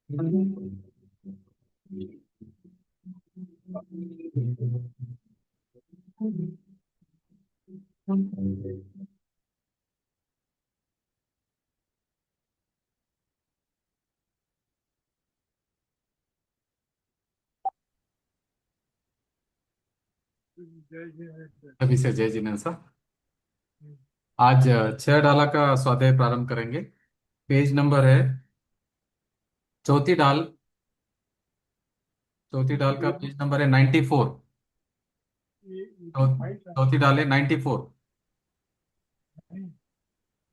जय जय। अभी से जय जिनेन्द्र। आज 6 डाला का स्वाध्याय प्रारंभ करेंगे। पेज नंबर है चौथी डाल। चौथी डाल का पेज नंबर है 94। ये 85 था। चौथी डाल है 94।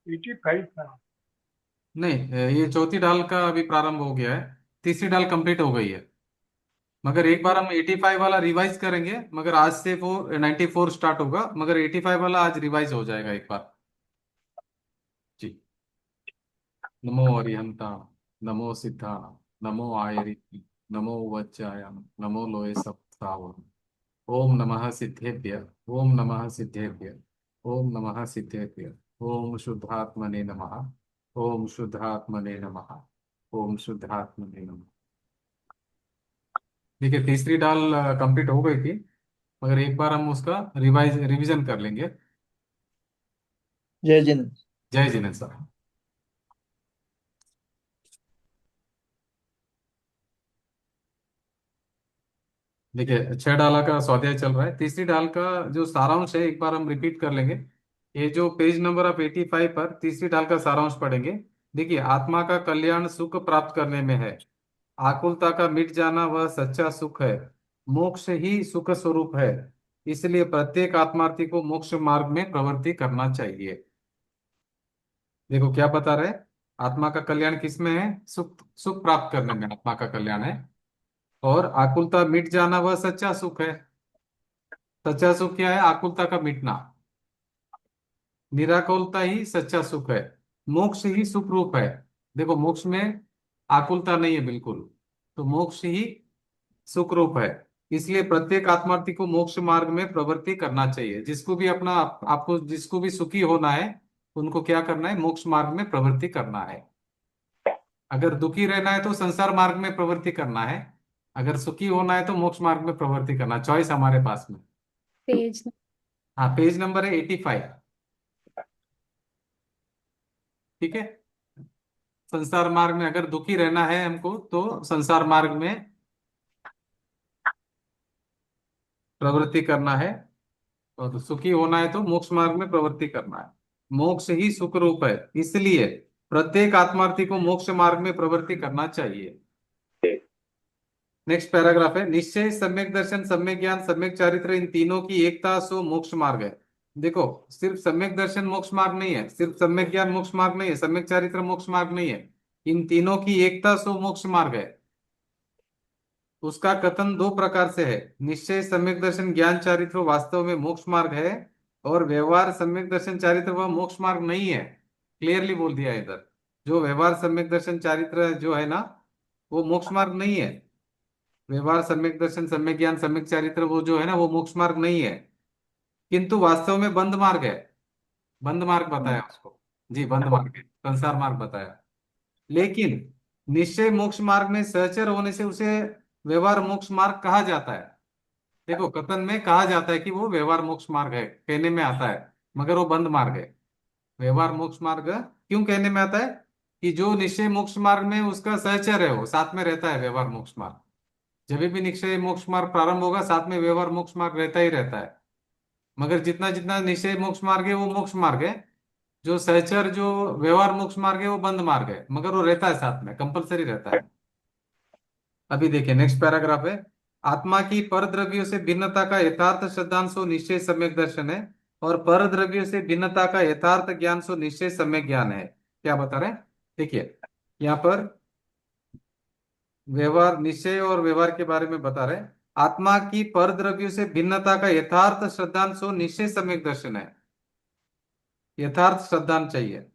85 था। नहीं, ये चौथी डाल का अभी प्रारंभ हो गया है। तीसरी डाल कंप्लीट हो गई है। मगर एक बार हम 85 वाला रिवाइज करेंगे, मगर आज से वो 94 स्टार्ट होगा, मगर 85 वाला आज रिवाइज हो जाएगा एक बार। जी। नमो अरिहंता, नमो सिद्धा, नमो आयरी, नमो वज्जाय, नमो लोय सप्ताव। ओम नमः सिद्धेभ्य, ओम नमः सिद्धेभ्य, ओम नमः सिद्धेभ्य, ओम शुद्धात्मने नमः, ओम शुद्धात्मने नमः, ओम शुद्धात्मने नमः। ठीक है, तीसरी डाल कंप्लीट हो गई थी, मगर एक बार हम उसका रिवीजन कर लेंगे। जय जिन। जय जिनेन्द्र सर। देखिए, 6 डाला का स्वाध्याय चल रहा है। तीसरी डाल का जो सारांश है एक बार हम रिपीट कर लेंगे। ये जो पेज नंबर ऑफ 85 पर तीसरी डाल का सारांश पढ़ेंगे। देखिए, आत्मा का कल्याण सुख प्राप्त करने में है। आकुलता का मिट जाना वह सच्चा सुख है। मोक्ष ही सुख स्वरूप है। इसलिए प्रत्येक आत्मार्थी को मोक्ष मार्ग में प्रवृत्ति करना चाहिए। देखो क्या बता रहे हैं। आत्मा का कल्याण किस में है? सुख सुख प्राप्त करने में आत्मा का कल्याण है। और आकुलता मिट जाना वह सच्चा सुख है। सच्चा सुख क्या है? आकुलता का मिटना। निराकुलता ही सच्चा सुख है। मोक्ष ही सुख रूप है। देखो, मोक्ष में आकुलता नहीं है बिल्कुल। तो मोक्ष ही सुख रूप है। इसलिए प्रत्येक आत्मार्थी को मोक्ष मार्ग में प्रवृत्ति करना चाहिए। जिसको भी अपना आपको जिसको भी सुखी होना है, उनको क्या करना है? मोक्ष मार्ग में प्रवृत्ति करना है। अगर दुखी रहना है तो संसार मार्ग में प्रवृत्ति करना है। अगर सुखी होना है तो मोक्ष मार्ग में प्रवृत्ति करना। चॉइस हमारे पास में। पेज। हाँ, पेज नंबर है 85। ठीक है। संसार मार्ग में अगर दुखी रहना है हमको तो संसार मार्ग में प्रवृत्ति करना है। और सुखी होना है तो मोक्ष मार्ग में प्रवृत्ति करना है। मोक्ष ही सुख रूप है। इसलिए प्रत्येक आत्मार्थी को मोक्ष मार्ग में प्रवृत्ति करना चाहिए। नेक्स्ट पैराग्राफ है, निश्चय, सम्यक दर्शन, सम्यक ज्ञान, सम्यक चारित्र, इन तीनों की एकता सो मोक्ष मार्ग है। देखो, सिर्फ सम्यक दर्शन मोक्ष मार्ग नहीं है, सिर्फ सम्यक ज्ञान मोक्ष मार्ग नहीं है, सम्यक चारित्र मोक्ष मार्ग नहीं है। इन तीनों की एकता सो मोक्ष मार्ग है। उसका कथन दो प्रकार से है। निश्चय सम्यक दर्शन ज्ञान चारित्र वास्तव में मोक्ष मार्ग है, और व्यवहार सम्यक दर्शन चारित्र वह मोक्ष मार्ग नहीं है। क्लियरली बोल दिया इधर। जो व्यवहार सम्यक दर्शन चारित्र जो है ना, वो मोक्ष मार्ग नहीं है। व्यवहार सम्यक दर्शन सम्यक ज्ञान सम्यक चारित्र वो जो है ना, वो मोक्ष मार्ग नहीं है। किंतु वास्तव में बंध मार्ग है। बंध मार्ग बताया उसको। जी, बंध मार्ग है, संसार मार्ग बताया। लेकिन निश्चय मोक्ष मार्ग में सहचर होने से उसे व्यवहार मोक्ष मार्ग कहा जाता है। देखो, कथन में कहा जाता है कि वो व्यवहार मोक्ष मार्ग है, कहने में आता है, मगर वो बंद मार्ग है। व्यवहार मोक्ष मार्ग क्यों कहने में आता है? कि जो निश्चय मोक्ष मार्ग में उसका सहचर है, वो साथ में रहता है व्यवहार मोक्ष मार्ग। जब भी निश्चय मोक्ष मार्ग प्रारंभ होगा, साथ में व्यवहार मोक्ष मार्ग रहता ही रहता है। मगर जितना जितना निश्चय मोक्ष मार्ग है वो मोक्ष मार्ग है। जो सहचर जो व्यवहार मोक्ष मार्ग है वो बंद मार्ग है, मगर वो रहता है साथ में, कंपलसरी रहता है। अभी देखिए, नेक्स्ट पैराग्राफ है, आत्मा की पर द्रव्यों से भिन्नता का यथार्थ श्रद्धांश सो निश्चय सम्यक दर्शन है, और पर द्रव्यों से भिन्नता का यथार्थ ज्ञान सो निश्चय सम्यक ज्ञान है। क्या बता रहे हैं? देखिए, यहाँ पर व्यवहार निश्चय और व्यवहार के बारे में बता रहे हैं। आत्मा की पर द्रव्यों से भिन्नता का यथार्थ श्रद्धांश सो निश्चय सम्यक दर्शन है। यथार्थ श्रद्धांश चाहिए।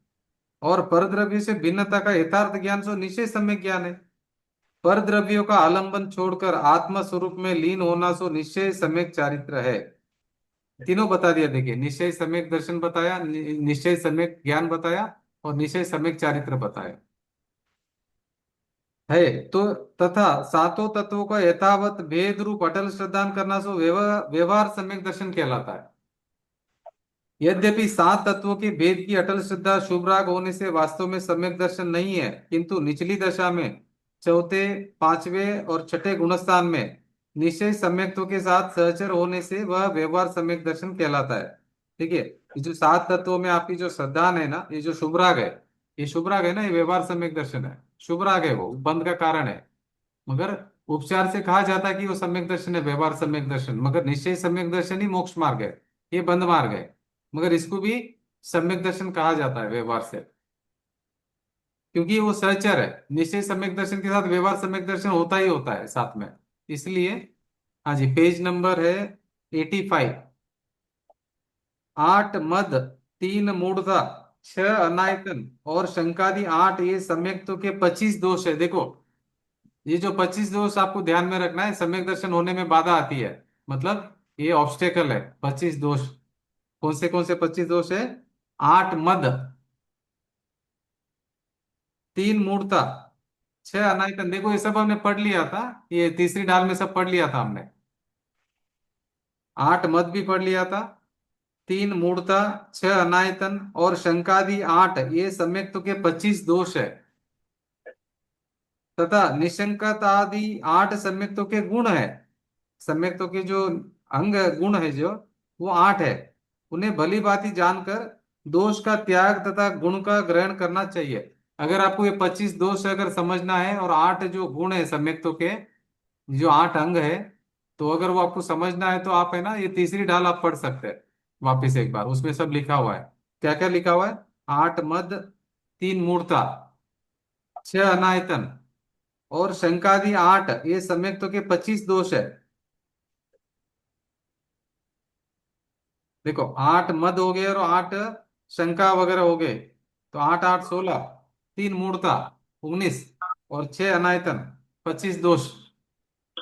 और पर द्रव्य से भिन्नता का यथार्थ ज्ञान सो निश्चय सम्यक ज्ञान है। पर द्रव्यों का आलंबन छोड़कर आत्म स्वरूप में लीन होना सो निश्चय सम्यक चारित्र है। तीनों बता दिया। देखिए, निश्चय सम्यक दर्शन बताया, निश्चय सम्यक ज्ञान बताया, और निश्चय सम्यक चारित्र बताया। है तो, तथा सातों तत्वों का यथावत भेद रूप अटल श्रद्धान करना सो व्यवहार सम्यक दर्शन कहलाता है। यद्यपि सात तत्वों के भेद की अटल श्रद्धा शुभ राग होने से वास्तव में सम्यक दर्शन नहीं है, किंतु निचली दशा में चौथे, पांचवें और छठे गुणस्थान में निश्चय सम्यक्तों के साथ सहचर होने से वह व्यवहार सम्यक दर्शन कहलाता है। ठीक है, ये जो सात तत्वों में आपकी जो श्रद्धान है ना, ये जो शुभ राग है, ये शुभ राग है ना, ये व्यवहार सम्यक दर्शन है। शुभ राग है, वो बंध का कारण है। मगर उपचार से कहा जाता है कि वो सम्यक दर्शन है, व्यवहार सम्यक दर्शन, मगर निश्चय सम्यक दर्शन ही मोक्ष मार्ग है, ये बंध मार्ग है। मगर इसको भी सम्यक दर्शन कहा जाता है व्यवहार से, क्योंकि वो सहचर है। निश्चय सम्यक दर्शन के साथ व्यवहार सम्यक दर्शन होता ही होता है साथ में, इसलिए। हाँ जी, पेज नंबर है 85। आठ मद, तीन मूढ़ता, छह अनायतन और शंकादि आठ ये सम्यक्तों के 25 दोष है। देखो, ये जो 25 दोष आपको ध्यान में रखना है, सम्यक दर्शन होने में बाधा आती है, मतलब ये ऑब्स्टेकल है। 25 दोष कौन से 25 दोष है? आठ मद, तीन मूर्ता, छह अनायतन। देखो, ये सब हमने पढ़ लिया था, ये तीसरी डाल में सब पढ़ लिया था हमने। आठ मद भी पढ़ लिया था, तीन मूर्ता, छह अनायतन और शंकादि आठ ये सम्यक्तों के 25 दोष है, तथा निशंकत आदि आठ सम्यक्तों के गुण है। सम्यक्तों के जो अंग गुण है जो, वो आठ है। उन्हें भली भांति जानकर दोष का त्याग तथा गुण का ग्रहण करना चाहिए। अगर आपको ये 25 दोष अगर समझना है और आठ जो गुण है सम्यक्तों के, जो आठ अंग है, तो अगर वो आपको समझना है तो आप है ना, ये तीसरी ढाल आप पढ़ सकते हैं वापिस एक बार, उसमें सब लिखा हुआ है। क्या क्या लिखा हुआ है? आठ मद, तीन मूर्ता, छह अनायतन और शंकादि आठ ये सम्यक्तों के 25 दोष है। देखो, आठ मद हो गए और आठ शंका वगैरह हो गए, तो आठ आठ 16, तीन मूर्ता 19 और छह अनायतन 25 दोष।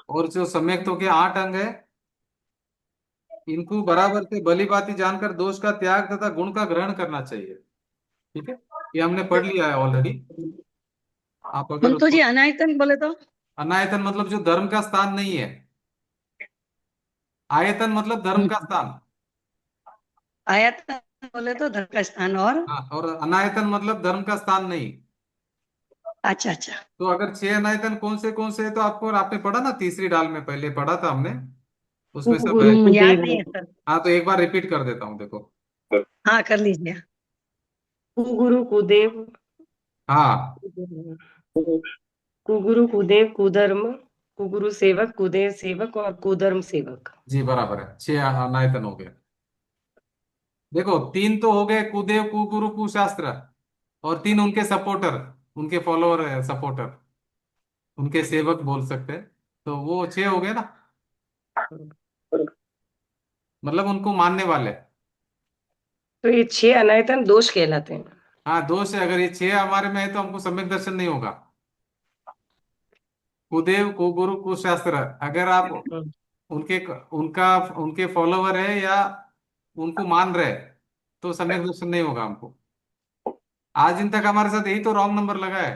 और जो सम्यक्तों के आठ अंग है, इनको बराबर से भली भांति जानकर दोष का त्याग तथा गुण का ग्रहण करना चाहिए। ठीक है, ये हमने पढ़ लिया है ऑलरेडी। आप अगर तो जी उसको, अनायतन बोले तो? अनायतन मतलब जो धर्म का स्थान नहीं है, आयतन मतलब धर्म का स्थान। आयतन बोले तो धर्म का स्थान, और हाँ, और अनायतन मतलब धर्म का स्थान नहीं। अच्छा अच्छा। तो अगर छह अनायतन कौन से है, तो आपको, आपने पढ़ा ना तीसरी डाल में, पहले पढ़ा था हमने, उसमें सब है। याद नहीं है सर। हाँ, तो एक बार रिपीट कर देता हूँ, देखो। हाँ कर लीजिए। कुगुरु कुदेव, हाँ कुगुरु कुदेव कुधर्म, कुगुरु सेवक कुदेव सेवक और कुधर्म सेवक। जी, बराबर है, छह अनायतन हो गए। देखो, तीन तो हो गए कुदेव, कुगुरु, कुशास्त्र, और तीन उनके सपोर्टर, उनके फॉलोअर है, सपोर्टर, उनके सेवक बोल सकते हैं। तो वो छह हो गए ना, मतलब उनको मानने वाले। तो ये 6 अनायतन दोष कहलाते हैं। हाँ, दोष है। अगर ये छह हमारे में है तो हमको सम्यक दर्शन नहीं होगा। कुदेव, कुगुरु, कुशास्त्र, अगर आप हम्म, उनके उनका उनके फॉलोवर है या उनको मान रहे, तो सम्यक दर्शन नहीं होगा हमको। आज दिन तक हमारे साथ यही तो रॉन्ग नंबर लगा है।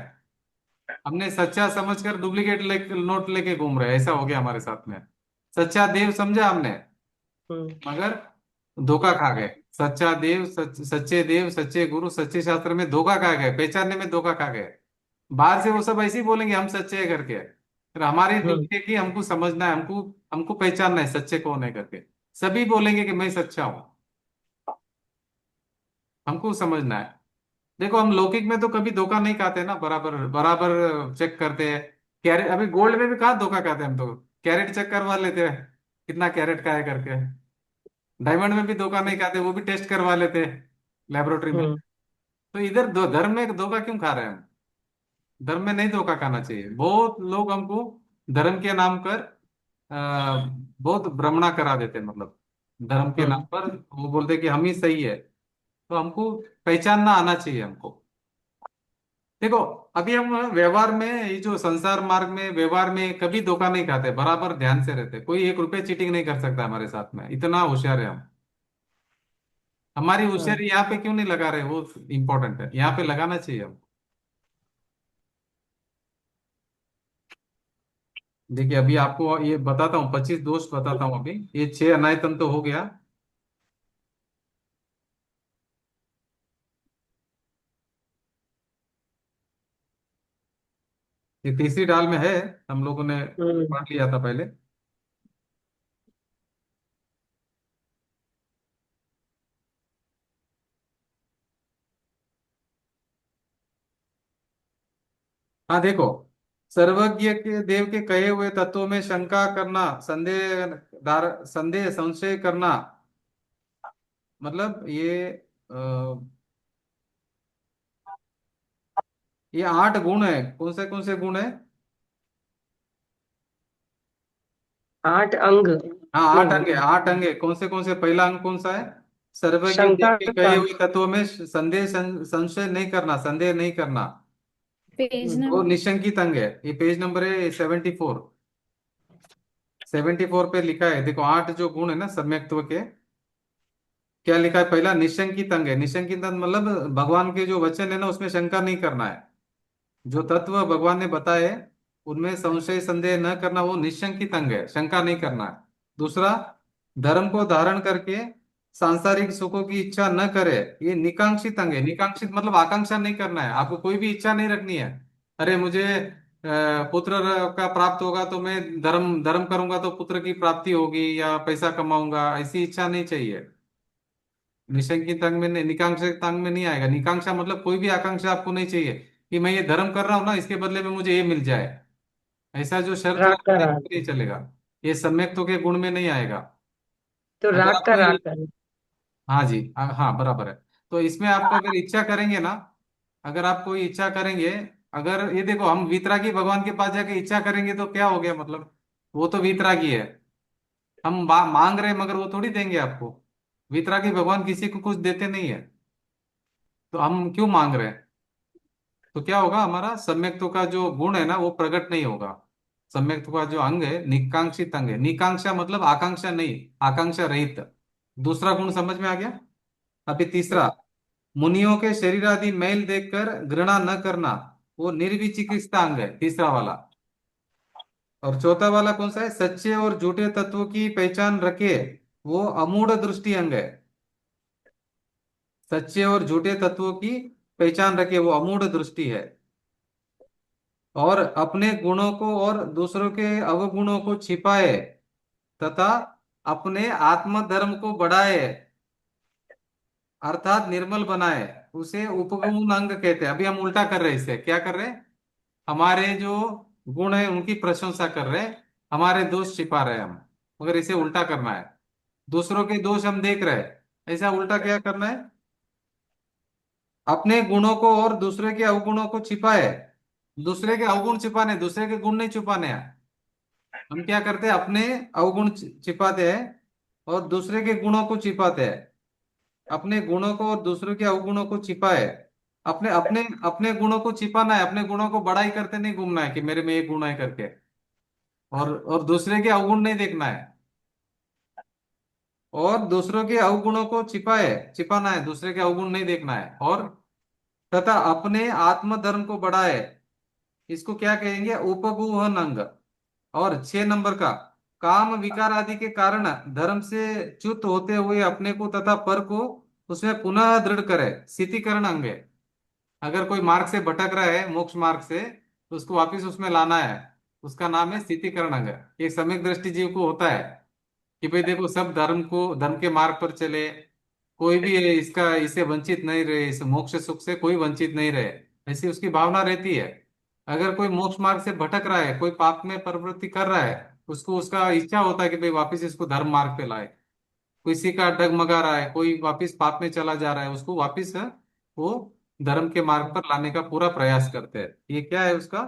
हमने सच्चा समझकर डुप्लीकेट नोट लेके घूम रहे हैं, ऐसा हो गया हमारे साथ में। सच्चा देव समझा हमने, हम्म, मगर धोखा खा गए। सच्चा देव, सच्चे देव, सच्चे गुरु, सच्चे शास्त्र में धोखा खा गए, पहचानने में धोखा खा गए। बाहर से वो सब ऐसे ही बोलेंगे हम सच्चे हैं करके, फिर हमारी हम्म, ड्यूटी है कि हमको समझना है, हमको हमको पहचानना है सच्चे कौन है करके। सभी बोलेंगे कि मैं सच्चा हूं, हमको समझना है। देखो, हम लौकिक में तो कभी धोखा नहीं खाते ना, बराबर बराबर चेक करते हैं। कैरेट, अभी गोल्ड में भी कहाँ धोखा खाते हैं हम तो, कैरेट चेक करवा लेते हैं कितना कैरेट का है करके। डायमंड में भी धोखा नहीं खाते, वो भी टेस्ट करवा लेते हैं लेबोरेटरी में। हम्म, तो इधर धर्म में धोखा क्यों खा रहे हैं हम? धर्म में नहीं धोखा खाना चाहिए। बहुत लोग हमको धर्म के नाम पर बहुत भ्रमणा करा देते हैं, मतलब धर्म के नाम हम्म, पर वो बोलते हैं कि हम ही सही है। तो हमको पहचानना आना चाहिए हमको। देखो, अभी हम व्यवहार में, ये जो संसार मार्ग में व्यवहार में कभी धोखा नहीं खाते, बराबर ध्यान से रहते। कोई एक रुपए चीटिंग नहीं कर सकता हमारे साथ में, इतना होशियार है हम। हमारी हाँ, होशियारी यहाँ पे क्यों नहीं लगा रहे, वो इम्पोर्टेंट है, यहाँ पे लगाना चाहिए हम। देखिए अभी आपको ये बताता हूँ, 25 दोष बताता हूँ। अभी ये 6 अनायतन तो हो गया। ये तीसरी डाल में है, हम लोगों ने हम्म। पढ़ लिया था पहले। हाँ देखो, सर्वज्ञ के देव के कहे हुए तत्वों में शंका करना, संदेह संशय करना, मतलब ये 8 गुण है। कौन से गुण है? 8 अंग हाँ में 8 है। अंग है, 8 अंग है। कौन से? पहला अंग कौन सा है? सर्वज्ञ देव शंका के कहे का। हुए तत्वों में संशय नहीं करना, संदेह नहीं करना। पेज वो नंबर। निशंकित अंग है। ये पेज नंबर है 74। 74 पे लिखा है, देखो 8 जो गुण है ना सम्यक्त्व के, क्या लिखा है? पहला निशंकित अंग है। निशंकित अंग मतलब भगवान के जो वचन है ना उसमें शंका नहीं करना है। जो तत्व भगवान ने बताए उनमें संशय संदेह न करना, वो निशंकित अंग है, शंका नहीं करना है। दूसरा, धर्म को धारण करके सांसारिक सुखों की इच्छा न करे, ये निकांक्षित अंग है। निकांक्षित मतलब आकांक्षा नहीं करना है, आपको कोई भी इच्छा नहीं रखनी है। अरे मुझे पुत्र का प्राप्त होगा तो मैं धर्म धर्म करूंगा तो पुत्र की प्राप्ति होगी या पैसा कमाऊंगा, ऐसी इच्छा नहीं चाहिए। निशंकित अंग में निकांक्षित अंग में नहीं आएगा। निकांक्षा मतलब कोई भी आकांक्षा आपको नहीं चाहिए कि मैं ये धर्म कर रहा हूं ना, इसके बदले में मुझे ये मिल जाए, ऐसा जो शर्त राग का लगाते हैं राग। वो नहीं चलेगा। ये सम्यक्तों के गुण में नहीं आएगा। तो अगर राग का आपको राग करें। हाँ जी, हाँ बराबर है। तो इसमें आपको अगर इच्छा करेंगे ना, अगर आप कोई इच्छा करेंगे, अगर ये देखो हम वीतरागी भगवान के पास जाके इच्छा करेंगे तो क्या हो गया? मतलब वो तो वीतरागी है। हम मांग रहे हैं मगर वो थोड़ी देंगे आपको। वीतरागी भगवान किसी को कुछ देते नहीं है, तो हम क्यों मांग रहे हैं? तो क्या होगा? हमारा सम्यक्त्व का जो गुण है ना वो प्रकट नहीं होगा। सम्यक्त्व का जो अंग है निकांक्षित अंग है। निकांक्षा मतलब आकांक्षा नहीं, आकांक्षा रहित। दूसरा गुण समझ में आ गया। अभी तीसरा, मुनियों के शरीर आदि मैल देखकर घृणा न करना, वो निर्विचिकित्सा अंग है, तीसरा वाला। और चौथा वाला कौन सा है? सच्चे और झूठे तत्वों की पहचान रखे, वो अमूढ़ दृष्टि अंग है। सच्चे और झूठे तत्वों की पहचान रखे, वो अमूढ़ दृष्टि है। और अपने गुणों को और दूसरों के अवगुणों को छिपाए तथा अपने आत्मधर्म को बढ़ाए, अर्थात निर्मल बनाए, उसे उपगुण अंग कहते हैं। अभी हम उल्टा कर रहे हैं, इससे क्या कर रहे हैं? हमारे जो गुण है उनकी प्रशंसा कर रहे हैं, हमारे दोष छिपा रहे हैं हम, मगर इसे उल्टा करना है। दूसरों के दोष हम देख रहे हैं, ऐसा उल्टा क्या करना है? अपने गुणों को और दूसरे के अवगुणों को छिपाए। दूसरे के अवगुण छिपाने, दूसरे के गुण नहीं छुपाने हैं। हम क्या करते हैं? अपने अवगुण छिपाते हैं और दूसरे के गुणों को छिपाते हैं। अपने गुणों को और दूसरों के अवगुणों को छिपाए। अपने अपने अपने गुणों को छिपाना है, अपने गुणों को बड़ाई करते नहीं घूमना है कि मेरे में ये गुण है करके। और दूसरे के अवगुण नहीं देखना है। और दूसरों के अवगुणों को छिपाना है, दूसरे के अवगुण नहीं देखना है। और तथा अपने आत्मधर्म को बढ़ाए, इसको क्या कहेंगे? उपगूहन अंग। और 6 नंबर का, काम विकार आदि के कारण धर्म से च्युत होते हुए अपने को तथा पर को उसमें पुनः दृढ़ करे, स्थितिकरण अंग है। अगर कोई मार्ग से भटक रहा है, मोक्ष मार्ग से, तो उसको वापस उसमें लाना है, उसका नाम है स्थितिकरण अंग। एक सम्यक दृष्टि जीव को होता है कि भाई देखो सब धर्म के मार्ग पर चले, कोई भी इसका इससे वंचित नहीं रहे, इस मोक्ष सुख से कोई वंचित नहीं रहे, ऐसी उसकी भावना रहती है। अगर कोई मोक्ष मार्ग से भटक रहा है, कोई पाप में प्रवृत्ति कर रहा है, उसको उसका इच्छा होता है कि भाई वापस इसको धर्म मार्ग पे लाए। किसी का डगमगा रहा है, कोई वापस पाप में चला जा रहा है, उसको वापस वो धर्म के मार्ग पर लाने का पूरा प्रयास करते हैं। ये क्या है? उसका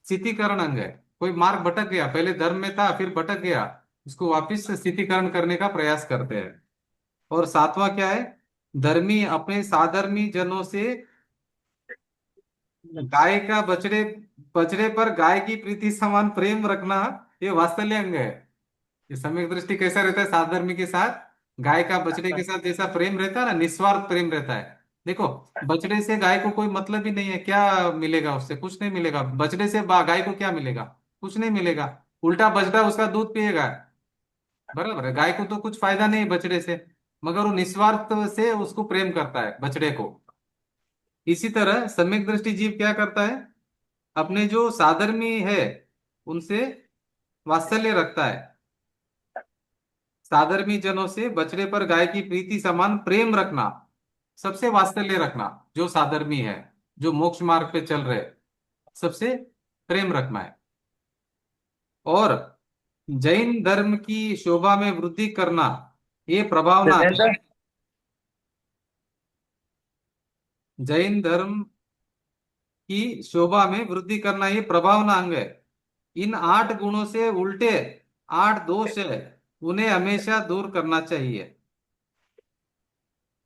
स्थितिकरण अंग है। कोई मार्ग भटक गया, पहले धर्म में था फिर भटक गया, उसको वापस स्थितिकरण करने का प्रयास करते हैं। और सातवां क्या है? धर्मी अपने साधर्मी जनों से गाय का बछड़े बछड़े पर गाय की प्रीति समान प्रेम रखना, ये वात्सल्य अंग है। ये सम्यक दृष्टि कैसा रहता है? साधर्मी के साथ गाय का बछड़े के साथ जैसा प्रेम रहता है ना, निस्वार्थ प्रेम रहता है। देखो, बछड़े से गाय को कोई मतलब ही नहीं है, क्या मिलेगा उससे? कुछ नहीं मिलेगा। बछड़े से गाय को क्या मिलेगा? कुछ नहीं मिलेगा। उल्टा बछड़ा उसका दूध पिएगा, बराबर है। गाय को तो कुछ फायदा नहीं है बछड़े से, मगर वो निस्वार्थ से उसको प्रेम करता है बछड़े को। इसी तरह सम्यक दृष्टि जीव क्या करता है, अपने जो साधर्मी है उनसे वात्सल्य रखता है। साधर्मी जनों से बछड़े पर गाय की प्रीति समान प्रेम रखना, सबसे वात्सल्य रखना, जो साधर्मी है, जो मोक्ष मार्ग पे चल रहे, सबसे प्रेम रखना है। और जैन धर्म की शोभा में वृद्धि करना, ये प्रभावना दादा, है। जैन धर्म की शोभा में वृद्धि करना ये प्रभावना अंग है। इन 8 गुणों से उल्टे 8 दोष है, उन्हें हमेशा दूर करना चाहिए।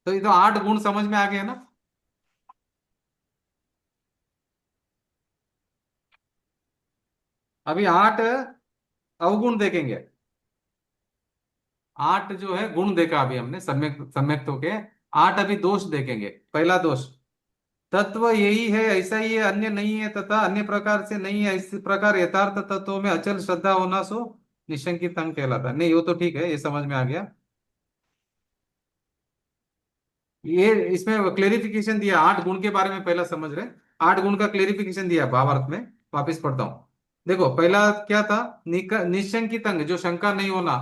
तो ये तो 8 गुण समझ में आ गए ना। अभी 8 अवगुण देखेंगे। 8 जो है गुण देखा अभी हमने सम्यक सम्यक तो के। 8 अभी दोष देखेंगे। पहला दोष, तत्व यही है ऐसा ही है, अन्य नहीं है तथा अन्य प्रकार से नहीं है, इस प्रकार यथार्थ तत्वों में अचल श्रद्धा होना सो निशंकित अंग कहलाता है। नहीं वो तो ठीक है, ये समझ में आ गया। ये इसमें क्लेरिफिकेशन दिया 8 गुण के बारे में, पहला समझ रहे। 8 गुण का क्लेरिफिकेशन दिया भावार्थ में, वापिस पढ़ता हूं। देखो पहला क्या था, निशंकित अंग, जो शंका नहीं होना।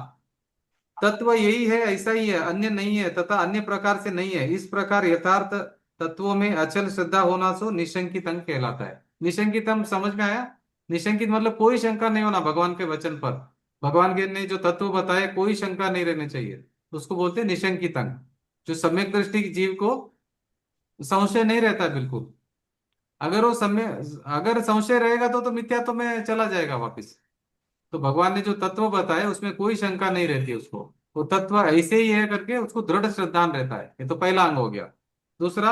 तत्व यही है ऐसा ही है, अन्य नहीं है तथा अन्य प्रकार से नहीं है, इस प्रकार यथार्थ तत्वों में अचल श्रद्धा होना सो निशंकित अंग कहलाता है। निशंकित अंग समझ में आया। निशंकित मतलब कोई शंका नहीं होना भगवान के वचन पर, भगवान के ने जो तत्व बताए कोई शंका नहीं रहनी चाहिए, उसको बोलते हैं निशंकित अंग। जो सम्यक दृष्टि जीव को संशय नहीं रहता बिल्कुल। अगर वो समय अगर संशय रहेगा तो मिथ्यात्व में चला जाएगा वापिस। तो भगवान ने जो तत्व बताए उसमें कोई शंका नहीं रहती उसको, वो तत्व ऐसे ही है करके उसको दृढ़ श्रद्धान रहता है। ये तो पहला अंग हो गया। दूसरा,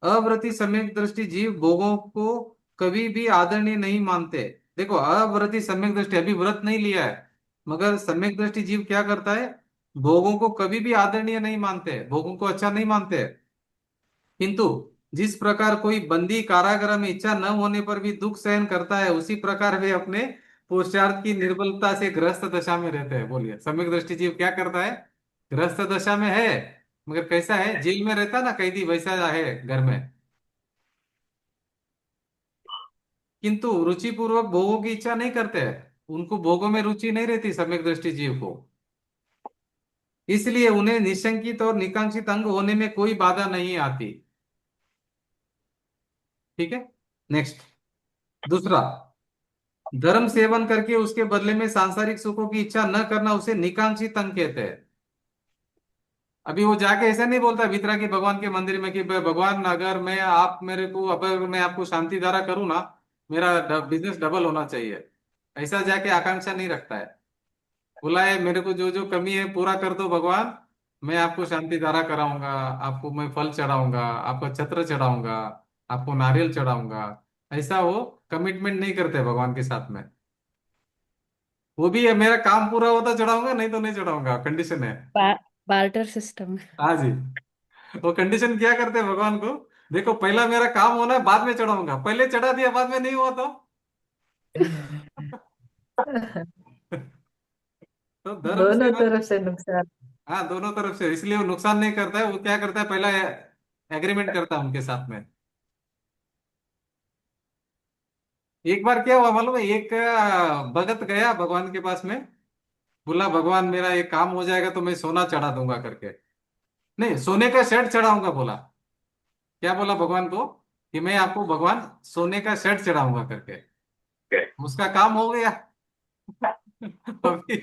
अव्रति सम्यक दृष्टि जीव भोगों को कभी भी आदरणीय नहीं मानते। देखो अव्रति सम्यक दृष्टि, अभी व्रत नहीं लिया है, मगर सम्यक दृष्टि जीव क्या करता है, भोगों को कभी भी आदरणीय नहीं मानते, भोगों को अच्छा नहीं मानते। किंतु जिस प्रकार कोई बंदी कारागार में इच्छा न होने पर भी दुख सहन करता है, उसी प्रकार वे अपने पुरुषार्थ की निर्बलता से ग्रस्त दशा में रहते हैं। बोलिए सम्यक दृष्टि जीव क्या करता है, ग्रस्त दशा में है, मगर कैसा है, जेल में रहता ना कैदी, वैसा है घर में। किंतु रुचिपूर्वक भोगों की इच्छा नहीं करते हैं, उनको भोगों में रुचि नहीं रहती सम्यक दृष्टि जीव को, इसलिए उन्हें निशंकित और निकांक्षित अंग होने में कोई बाधा नहीं आती। ठीक है, नेक्स्ट। दूसरा, धर्म सेवन करके उसके बदले में सांसारिक सुखों की इच्छा न करना, उसे निकांक्षित अंग कहते हैं। अभी वो जाके ऐसा नहीं बोलता भीतरा की भगवान के मंदिर में कि भगवान अगर मैं आप मेरे को, अगर मैं आपको शांति धारा करूं ना, मेरा बिजनेस डबल होना चाहिए, ऐसा जाके आकांक्षा नहीं रखता है। बोला है मेरे को जो जो कमी है पूरा कर दो भगवान, मैं आपको शांति धारा कराऊंगा, आपको मैं फल चढ़ाऊंगा, आपको छत्र चढ़ाऊंगा, आपको नारियल चढ़ाऊंगा। ऐसा वो कमिटमेंट नहीं करते भगवान के साथ में। वो भी है मेरा काम पूरा होता चढ़ाऊंगा, नहीं तो नहीं चढ़ाऊंगा, कंडीशन है। Barter system. हाँ जी, वो कंडीशन क्या करते हैं भगवान को, देखो पहला मेरा काम होना है बाद में चढ़ाऊंगा, पहले चढ़ा दिया बाद में नहीं हुआ तो तो धर्म दोनों सेवन। तरफ से नुकसान। हाँ दोनों तरफ से, इसलिए वो नुकसान नहीं करता है। वो क्या करता है, पहला एग्रीमेंट करता है उनके साथ में। एक बार क्या हुआ मालूम है, एक भगत गया भगवान के पास में, बोला भगवान मेरा एक काम हो जाएगा तो मैं सोना चढ़ा दूंगा करके, नहीं सोने का शेड चढ़ाऊंगा बोला। क्या बोला भगवान को, कि मैं आपको भगवान सोने का शेड चढ़ाऊंगा करके। उसका काम हो गया। अभी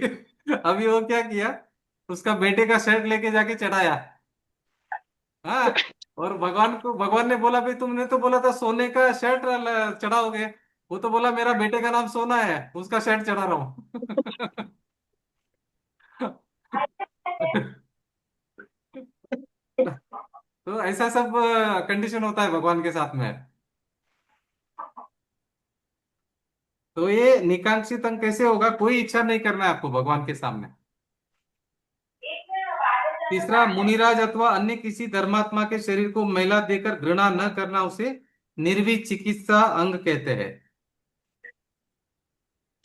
अभी वो क्या किया, उसका बेटे का शेड लेके जाके चढ़ाया। हाँ, और भगवान ने बोला भाई तुमने तो बोला था सोने का शेड चढ़ाओगे, वो तो बोला मेरा बेटे का नाम सोना है, उसका शेड चढ़ा रहा हूँ। तो ऐसा सब कंडीशन होता है भगवान के साथ में। तो ये निकांक्षित अंग कैसे होगा, कोई इच्छा नहीं करना है आपको भगवान के सामने। तीसरा, मुनिराज अथवा अन्य किसी धर्मात्मा के शरीर को मैला देकर घृणा न करना, उसे निर्विचिकित्सा अंग कहते हैं।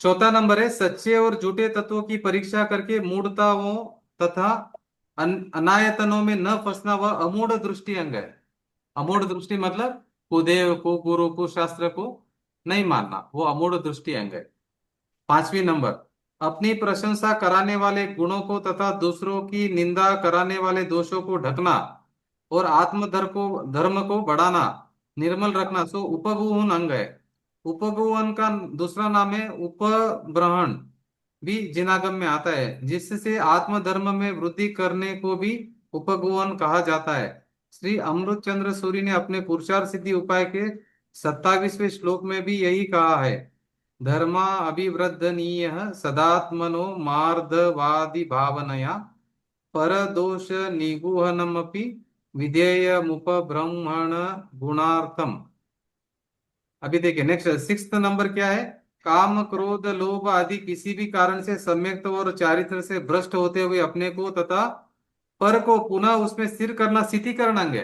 चौथा नंबर है सच्चे और झूठे तत्वों की परीक्षा करके मूढ़ताओं तथा अनायतनों में न फंसना वह अमूढ़ दृष्टि अंग है। अमूढ़ दृष्टि मतलब कुदेव को, गुरु को, शास्त्र को नहीं मानना, वो अमूढ़ दृष्टि अंग है। पांचवी नंबर, अपनी प्रशंसा कराने वाले गुणों को तथा दूसरों की निंदा कराने वाले दोषों को ढकना और धर्म को बढ़ाना, निर्मल रखना सो उपगुहन अंग है। उपगुहन का दूसरा नाम है उपब्रहण, भी जिनागम में आता है, जिससे आत्म धर्म में वृद्धि करने को भी उपगुहन कहा जाता है। श्री अमृतचंद्र सूरी ने अपने पुरुषार्थ सिद्धि उपाय के 27वें श्लोक में भी यही कहा है। धर्मा अभिवृद्धनीय सदात्मनो मार्दवादि भावनया परदोष निगूहनमपि विधेयमुपब्रह्मण गुणार्थम। अभी देखिए नेक्स्ट सिक्स्थ नंबर क्या है। काम क्रोध लोभ आदि किसी भी कारण से सम्यक्त और चारित्र से भ्रष्ट होते हुए अपने को तथा पर को पुनः उसमें स्थिर करना स्थितिकरण अंग है।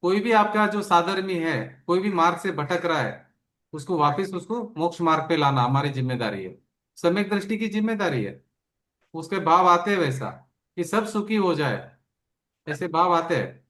कोई भी आपका जो साधर्मी है, कोई भी मार्ग से भटक रहा है, उसको वापस उसको मोक्ष मार्ग पे लाना हमारी जिम्मेदारी है, सम्यक दृष्टि की जिम्मेदारी है। उसके भाव आते हैं वैसा कि सब सुखी हो जाए, ऐसे भाव आते हैं।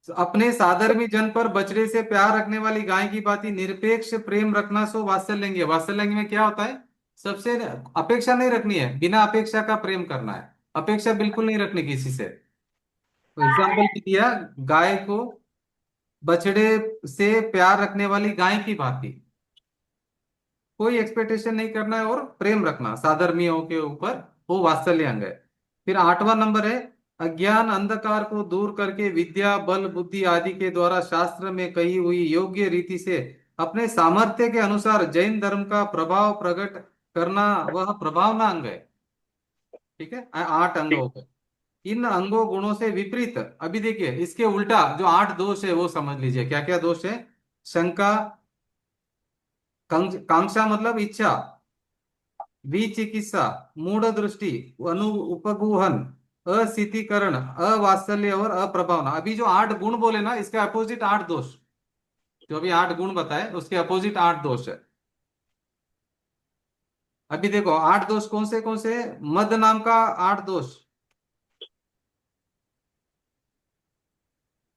अपने साधर्मी जन पर बछड़े से प्यार रखने वाली गाय की भांति निरपेक्ष प्रेम रखना सो वात्सल्य। वात्सल्य में क्या होता है, सबसे अपेक्षा नहीं रखनी है, बिना अपेक्षा का प्रेम करना है, अपेक्षा बिल्कुल नहीं रखनी किसी से। तो एग्जाम्पल दिया, गाय को बछड़े से प्यार रखने वाली गाय की भांति, कोई एक्सपेक्टेशन नहीं करना है और प्रेम रखना साधर्मियों के ऊपर, वो वात्सल्य अंग है। फिर आठवां नंबर है अज्ञान अंधकार को दूर करके विद्या बल बुद्धि आदि के द्वारा शास्त्र में कही हुई योग्य रीति से अपने सामर्थ्य के अनुसार जैन धर्म का प्रभाव प्रकट करना, वह प्रभावना अंग है। ठीक है, 8 अंग हो गए। इन अंगों गुणों से विपरीत, अभी देखिए इसके उल्टा जो 8 दोष है वो समझ लीजिए क्या क्या दोष है। शंका, कांक्षा मतलब इच्छा, विचिकित्सा, मूढ़ दृष्टि, उपगूहन, अस्थितीकरण, अवात्सल्य और अप्रभावना। अभी जो 8 गुण बोले ना, इसके अपोजिट 8 दोष, जो अभी 8 गुण बताए उसके अपोजिट 8 दोष है। अभी देखो 8 दोष कौन से, मद नाम का 8 दोष,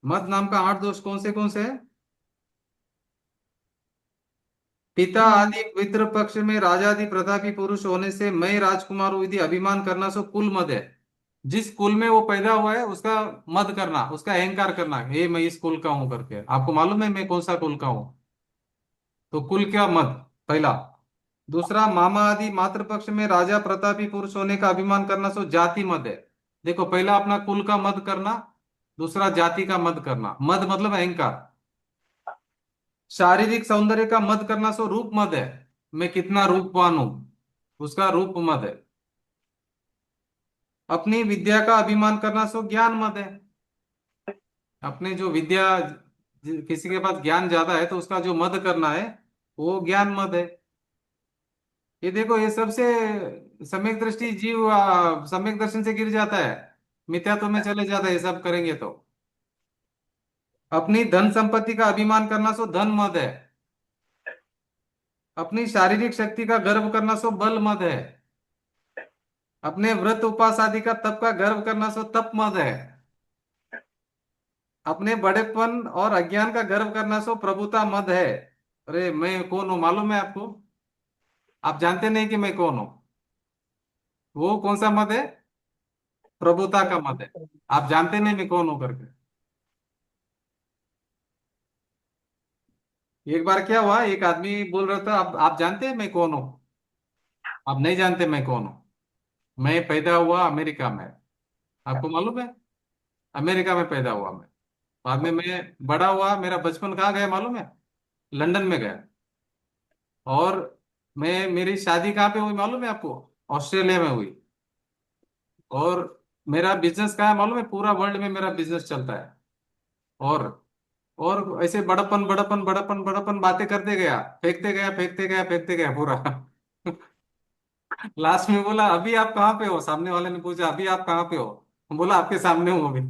मद नाम का 8 दोष कौन से है। पिता आदि पितृ पक्ष में राजादि प्रतापी पुरुष होने से मैं राजकुमार हूं यदि अभिमान करना सो कुल मद है। जिस कुल में वो पैदा हुआ है उसका मद करना, उसका अहंकार करना, ये मैं इस कुल का हूं करके। आपको मालूम है मैं कौन सा कुल का हूं, तो कुल क्या मद, पहला। दूसरा, मामा आदि मातृपक्ष में राजा प्रतापी पुरुष होने का अभिमान करना सो जाति मद है। देखो पहला अपना कुल का मद करना, दूसरा जाति का मद करना, मद मतलब अहंकार। शारीरिक सौंदर्य का मद करना सो रूप मद है, मैं कितना रूपवान हूं, उसका रूप मद है। अपनी विद्या का अभिमान करना सो ज्ञान मद है। अपने जो विद्या, किसी के पास ज्ञान ज्यादा है तो उसका जो मद करना है वो ज्ञान मद है। ये देखो ये सबसे सम्यक दृष्टि जीव सम्यक दर्शन से गिर जाता है, मिथ्यात्व में चले जाता है ये सब करेंगे तो। अपनी धन संपत्ति का अभिमान करना सो धन मद है। अपनी शारीरिक शक्ति का गर्व करना सो बल मद है। अपने व्रत उपास आदि का तप का गर्व करना सो तप मद है। अपने बड़ेपन और अज्ञान का गर्व करना सो प्रभुता मद है। अरे मैं कौन हूं मालूम है आपको, आप जानते नहीं कि मैं कौन हूं। वो कौन सा मद है, प्रभुता का मद है। आप जानते नहीं मैं कौन हूं करके। एक बार क्या हुआ, एक आदमी बोल रहा था आप जानते हैं मैं कौन हूं। आप नहीं जानते मैं कौन हूं। मैं पैदा हुआ अमेरिका में, आपको मालूम है, अमेरिका में पैदा हुआ मैं। बाद में मैं बड़ा हुआ, मेरा बचपन कहाँ गया मालूम है, लंदन में गया। और मेरी शादी कहाँ पे हुई मालूम है आपको, ऑस्ट्रेलिया में हुई। और मेरा बिजनेस कहाँ है मालूम है, पूरा वर्ल्ड में मेरा बिजनेस चलता है। और और ऐसे बड़प्पन बड़प्पन बड़प्पन बड़प्पन बातें करते गया, फेंकते गया फेंकते गया फेंकते गया पूरा। लास्ट में बोला अभी आप कहाँ पे हो, सामने वाले ने पूछा अभी आप कहाँ पे हो, बोला आपके सामने हूँ अभी।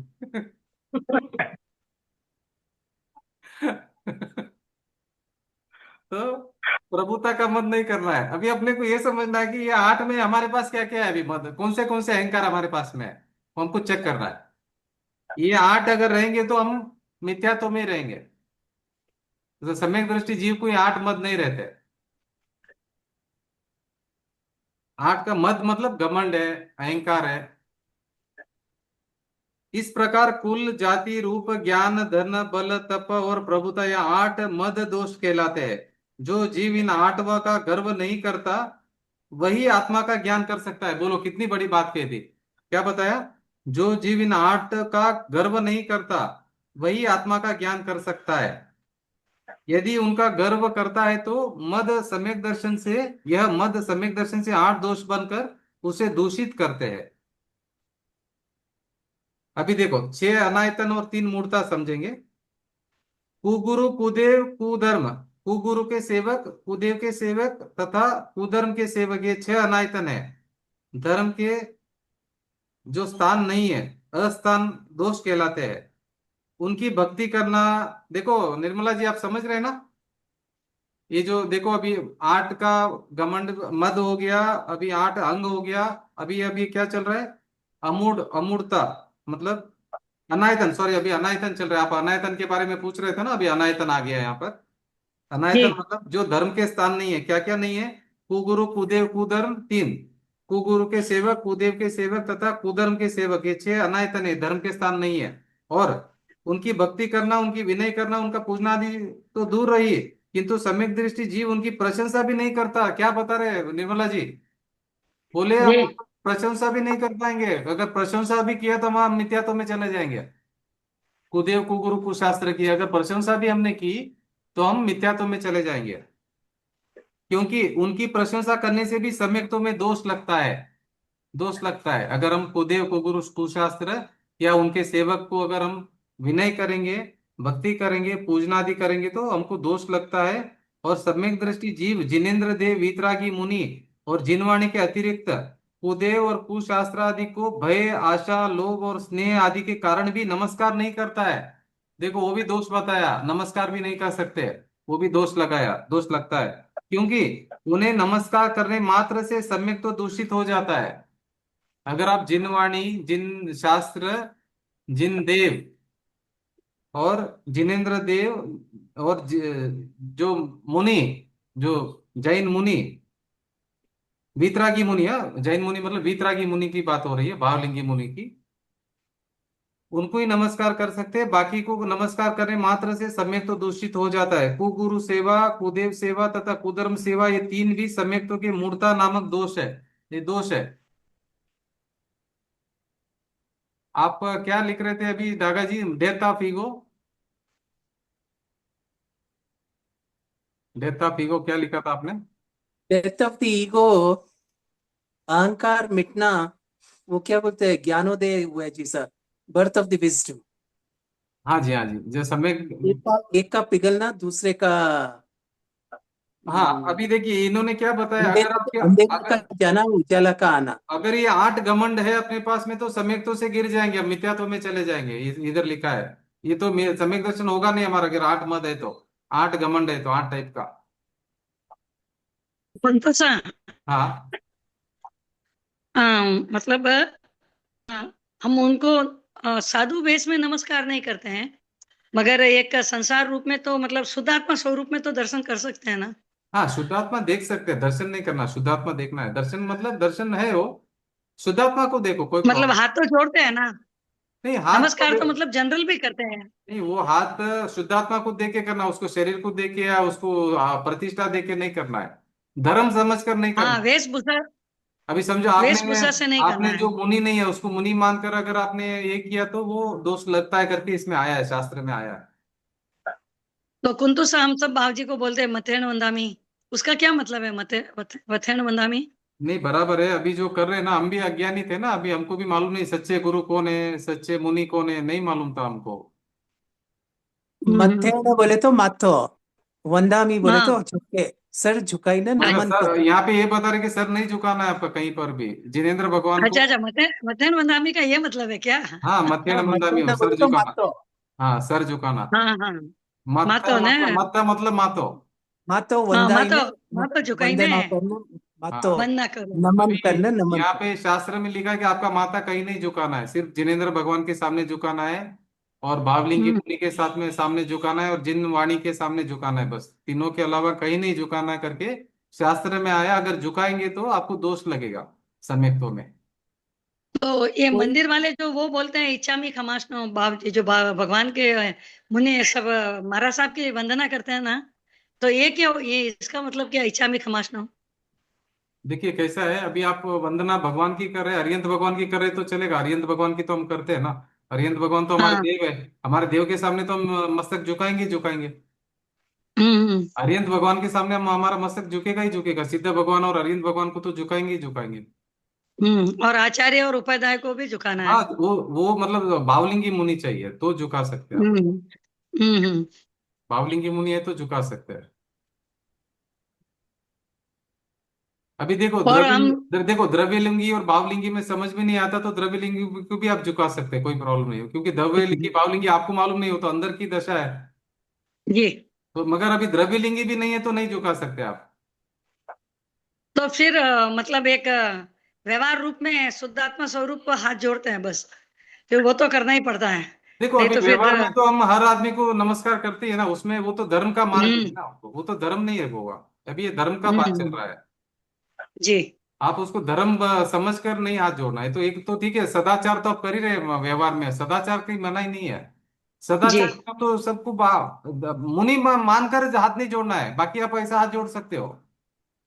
तो प्रभुता का मद नहीं करना है। अभी अपने को ये समझना है कि ये 8 में हमारे पास क्या क्या है, अभी मद कौन से अहंकार हमारे पास में है, वो हमको चेक करना है। ये 8 अगर रहेंगे तो हम मिथ्यात्व में ही रहेंगे। तो सम्यक दृष्टि जीव को ये 8 मद नहीं रहते। 8 का मद मतलब घमंड है, अहंकार है। इस प्रकार कुल, जाति, रूप, ज्ञान, धन, बल, तप और प्रभुता, यह 8 मद दोष कहलाते हैं। जो जीव इन 8वां का गर्व नहीं करता वही आत्मा का ज्ञान कर सकता है। बोलो कितनी बड़ी बात कही थी, क्या बताया? जो जीव इन 8 का गर्व नहीं करता वही आत्मा का ज्ञान कर सकता है। यदि उनका गर्व करता है तो मद सम्यक दर्शन से, यह मद सम्यक दर्शन से 8 दोष बनकर उसे दूषित करते हैं। अभी देखो 6 अनायतन और 3 मूर्ता समझेंगे। कुगुरु, कुदेव, कुधर्म। कुगुरु के सेवक, कुदेव के सेवक तथा कुधर्म के सेवक, ये 6 अनायतन है। धर्म के जो स्थान नहीं है, अस्थान दोष कहलाते हैं। उनकी भक्ति करना, देखो निर्मला जी आप समझ रहे हैं ना? ये जो देखो अभी 8 का घमंड मद हो गया, अभी 8 अंग हो गया, अभी अभी क्या चल रहा है? अमूढ़, अमूढ़ता मतलब अनायतन, सॉरी अभी अनायतन चल रहा है। आप अनायतन के बारे में पूछ रहे थे ना, अभी अनायतन आ गया है यहाँ पर। जी। अनायतन मतलब जो धर्म के स्थान नहीं है। क्या क्या नहीं है? कुगुरु, कुदेव, कुधर्म 3। कुगुरु के सेवक, कुदेव के सेवक तथा कुधर्म के सेवक, ये 6 अनायतन है, धर्म के स्थान नहीं है। और उनकी भक्ति करना, उनकी विनय करना, उनका पूजना आदि तो दूर रही, किंतु सम्यक दृष्टि जीव उनकी प्रशंसा भी नहीं करता। क्या बता रहे हैं निर्मला जी? बोले हम जी। उनकी प्रशंसा भी नहीं कर पाएंगे। अगर प्रशंसा भी किया तो हम मिथ्यात्व में चले जाएंगे। कुदेव, कुगुरु, कुशास्त्र की अगर प्रशंसा भी हमने की तो हम मिथ्यात्व में चले जाएंगे, क्योंकि उनकी प्रशंसा करने से भी सम्यक्त्व में दोष लगता है। दोष लगता है। अगर हम कुदेव, कुगुरु, कुशास्त्र या उनके सेवक को अगर हम विनय करेंगे, भक्ति करेंगे, पूजनादि करेंगे तो हमको दोष लगता है। और सम्यक दृष्टि जीव जिनेन्द्र देव, वीतरागी मुनि और जिनवाणी के अतिरिक्त कुदेव और कुशास्त्र आदि को भय, आशा, लोभ और स्नेह आदि के कारण भी नमस्कार नहीं करता है। देखो वो भी दोष बताया, नमस्कार भी नहीं कर सकते, वो भी दोष लगाया, दोष लगता है। क्योंकि उन्हें नमस्कार करने मात्र से सम्यक तो दूषित हो जाता है। अगर आप जिनवाणी, जिन शास्त्र, जिन देव और जिनेन्द्र देव और जो मुनि, जो जैन मुनि, वीतरागी मुनि है, जैन मुनि मतलब वीतरागी मुनि की बात हो रही है, भावलिंगी मुनि की, उनको ही नमस्कार कर सकते हैं। बाकी को नमस्कार करने मात्र से सम्यक तो दूषित हो जाता है। कुगुरु सेवा, कुदेव सेवा तथा कुधर्म सेवा, ये 3 भी सम्यक्तों के मूर्ता नामक दोष है। ये दोष है। आप क्या लिख रहे थे अभी Daga ji? Death of ego, death of ego क्या लिखा था आपने? डेथ ऑफ द ईगो, अहंकार मिटना, वो क्या बोलते हैं, ज्ञानोदय हुआ है जी sir, birth of the wisdom. हाँ जी, हाँ जी, जो सम्यक। एक का पिघलना, दूसरे का हाँ अभी देखिए इन्होंने क्या बताया, अगर आपके अंधेरे का अगर जाना, उजाला का आना। अगर ये 8 घमंड है अपने पास में तो सम्यक्तों से गिर जाएंगे, हम मिथ्यात्व में चले जाएंगे। इधर लिखा है। ये तो सम्यक दर्शन होगा नहीं हमारा अगर 8 मद है तो, 8 घमंड है तो, 8 टाइप का। पंतसा, हाँ मतलब हम उनको साधु वेश में नमस्कार नहीं करते हैं, मगर एक संसार रूप में तो मतलब शुद्धात्मा स्वरूप में तो दर्शन कर सकते हैं ना। हाँ, शुद्धात्मा देख सकते हैं, दर्शन नहीं करना, शुद्धात्मा देखना है। दर्शन मतलब दर्शन है वो, शुद्धात्मा को देखो, कोई मतलब प्रॉब्लम हाथ तो जोड़ते हैं ना, नहीं। हाथ को नमस्कार तो मतलब जनरल भी करते हैं। नहीं, वो हाथ शुद्धात्मा को देख के करना, उसको शरीर को देख के या उसको प्रतिष्ठा देख के नहीं करना है। धर्म समझ कर नहीं हाँ, करना। वेशभूषा, अभी समझो आपने वेशभूषा से नहीं करना आपने है। जो मुनि नहीं है उसको मुनि मानकर अगर आपने ये किया तो वो दोष लगता है करके इसमें आया है, शास्त्र में आया है। तो कुंतु सा हम सब बाबूजी को बोलते हैं मथेन वंदामी, उसका क्या मतलब है? मथेन वंदामी। नहीं बराबर है। अभी जो कर रहे हैं ना, हम भी अज्ञानी थे ना, अभी हमको भी मालूम नहीं सच्चे गुरु कौन है, सच्चे मुनि कौन है, नहीं मालूम था हमको। मत्थे में बोले तो माथो, वंदामी बोले हाँ, तो झुके, सर झुकाई ना, अगर नमन सर करो। यहाँ पे ये बता रहे कि सर नहीं झुकाना है आपका कहीं पर भी, जिनेन्द्र भगवान अच्छा को। अच्छा, मथेन वंदामी का ये मतलब है क्या? हाँ मध्यम हाँ, मत्थे मंदामी हो, में सर बोले तो झुकाना। माथो। हाँ सर झुकाना। हाँ हाँ, मत्ता मातो ने। मतलब, मत्ता मतलब मातो। मातो हाँ वंदाइने मातो झुकाइने वंदना करना मातो हाँ। वंदना करो नमन अभी करना नमन यहाँ करना। पे शास्त्र में लिखा है कि आपका माथा कहीं नहीं झुकाना है, सिर्फ जिनेंद्र भगवान के सामने झुकाना है, और भावलिंगी हम्म मुनि के साथ में सामने झुकाना है, और जिन वाणी के सामने झुकाना है, बस तीनों के अलावा कहीं नहीं झुकाना है करके शास्त्र में आया। अगर झुकाएंगे तो आपको दोष लगेगा सम्यक्तों में। तो ये कोई मंदिर वाले जो वो बोलते हैं इच्छामी खमासनो भाव जो भगवान के मुनि सब महाराज साहब की वंदना करते हैं ना, तो ये क्या, ये इसका मतलब क्या इच्छामी खमासनो? देखिए कैसा है, अभी आप वंदना भगवान की कर रहे हैं, अरिहंत भगवान की कर रहे हैं तो चलेगा, अरिहंत भगवान की तो हम करते हैं ना। अरिहंत भगवान तो हमारे हाँ। देव है, हमारे देव के सामने तो हम मस्तक झुकाएंगे ही झुकाएंगे। हम्म। अरिहंत भगवान के सामने हम हमारा मस्तक झुकेगा ही झुकेगा, सिद्ध भगवान और अरिहंत भगवान को तो झुकाएंगे ही झुकाएंगे। और आचार्य और उपाध्याय को भी झुकाना हाँ, है। वो मतलब बावलिंगी मुनि चाहिए तो झुका सकते हैं आप। हम्म हम्म। बावलिंगी मुनि है तो झुका सकते हैं। अभी देखो और हम देखो द्रव्यलिंगी और भावलिंगी में समझ में नहीं आता तो द्रव्यलिंगी को भी आप झुका सकते हैं, कोई प्रॉब्लम नहीं है, क्योंकि द्रव्यलिंगी भावलिंगी आपको मालूम नहीं हो तो अंदर की दशा है। जी, तो मगर अभी द्रव्यलिंगी भी नहीं है तो नहीं झुका सकते आप। तो फिर मतलब एक व्यवहार रूप में शुद्धात्मा स्वरूप को हाथ जोड़ते हैं बस, फिर वो तो करना ही पड़ता है, देखो नहीं अभी तो फिर व्यवहार में तो हम हर आदमी को नमस्कार करते हैं ना, उसमें वो तो धर्म का मार्ग है हम्म ना, वो तो धर्म नहीं है वो। अभी ये धर्म का बात चल हम्म। रहा है। जी आप उसको धर्म समझ कर नहीं हाथ जोड़ना है। तो एक तो ठीक है, सदाचार तो आप कर ही रहे हैं, व्यवहार में सदाचार की मना ही नहीं है। जी। सदाचार में तो सबको मुनि मानकर हाथ नहीं जोड़ना है, बाकी आप ऐसा हाथ जोड़ सकते हो।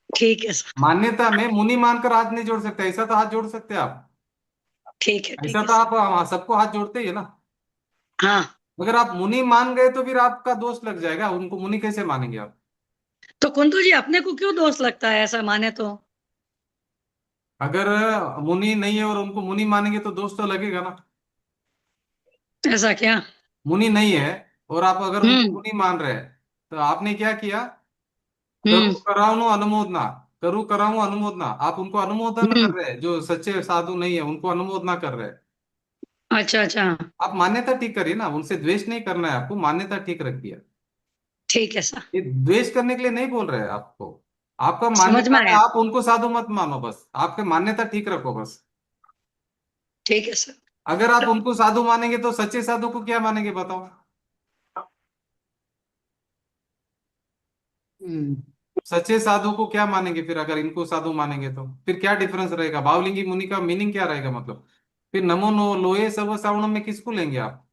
ठीक है सर। मान्यता में मुनि मानकर हाथ नहीं जोड़ सकते, ऐसा तो हाथ जोड़ सकते हैं आप। ऐसा ठीक है तो सर। आप सबको हाथ जोड़ते ही है ना। हाँ, अगर आप मुनि मान गए तो फिर आपका दोष लग जाएगा, उनको मुनि कैसे मानेंगे आप। तो कुंतु जी अपने को क्यों दोष लगता है ऐसा माने तो? अगर मुनि नहीं है और उनको मुनि मानेंगे तो दोष तो लगेगा ना। ऐसा क्या? मुनि नहीं है और आप अगर उनको हम्म मुनि मान रहे हैं तो आपने क्या किया। हम्म करू कराऊनु अनुमोदना, करू कराऊं अनुमोदना, आप उनको अनुमोदन हम्म। कर रहे हैं, जो सच्चे साधु नहीं है उनको अनुमोदना कर रहे हैं। अच्छा अच्छा। आप मान्यता ठीक करिए ना, उनसे द्वेष नहीं करना है आपको, मान्यता ठीक रखिए। ठीक है सर। ये द्वेष करने के लिए नहीं बोल रहे हैं आपको। आपका समझ मान्यता में है, आया। आप उनको साधु मत मानो, बस आपके मान्यता ठीक रखो बस। ठीक है सर। अगर आप उनको साधु मानेंगे तो सच्चे साधु को क्या मानेंगे बताओ। हम्म, सच्चे साधु को क्या मानेंगे फिर, अगर इनको साधु मानेंगे तो फिर क्या डिफरेंस रहेगा, भावलिंगी मुनि का मीनिंग क्या रहेगा मतलब। फिर नमो नो लोए सर्व सावणम में किसको लेंगे आप।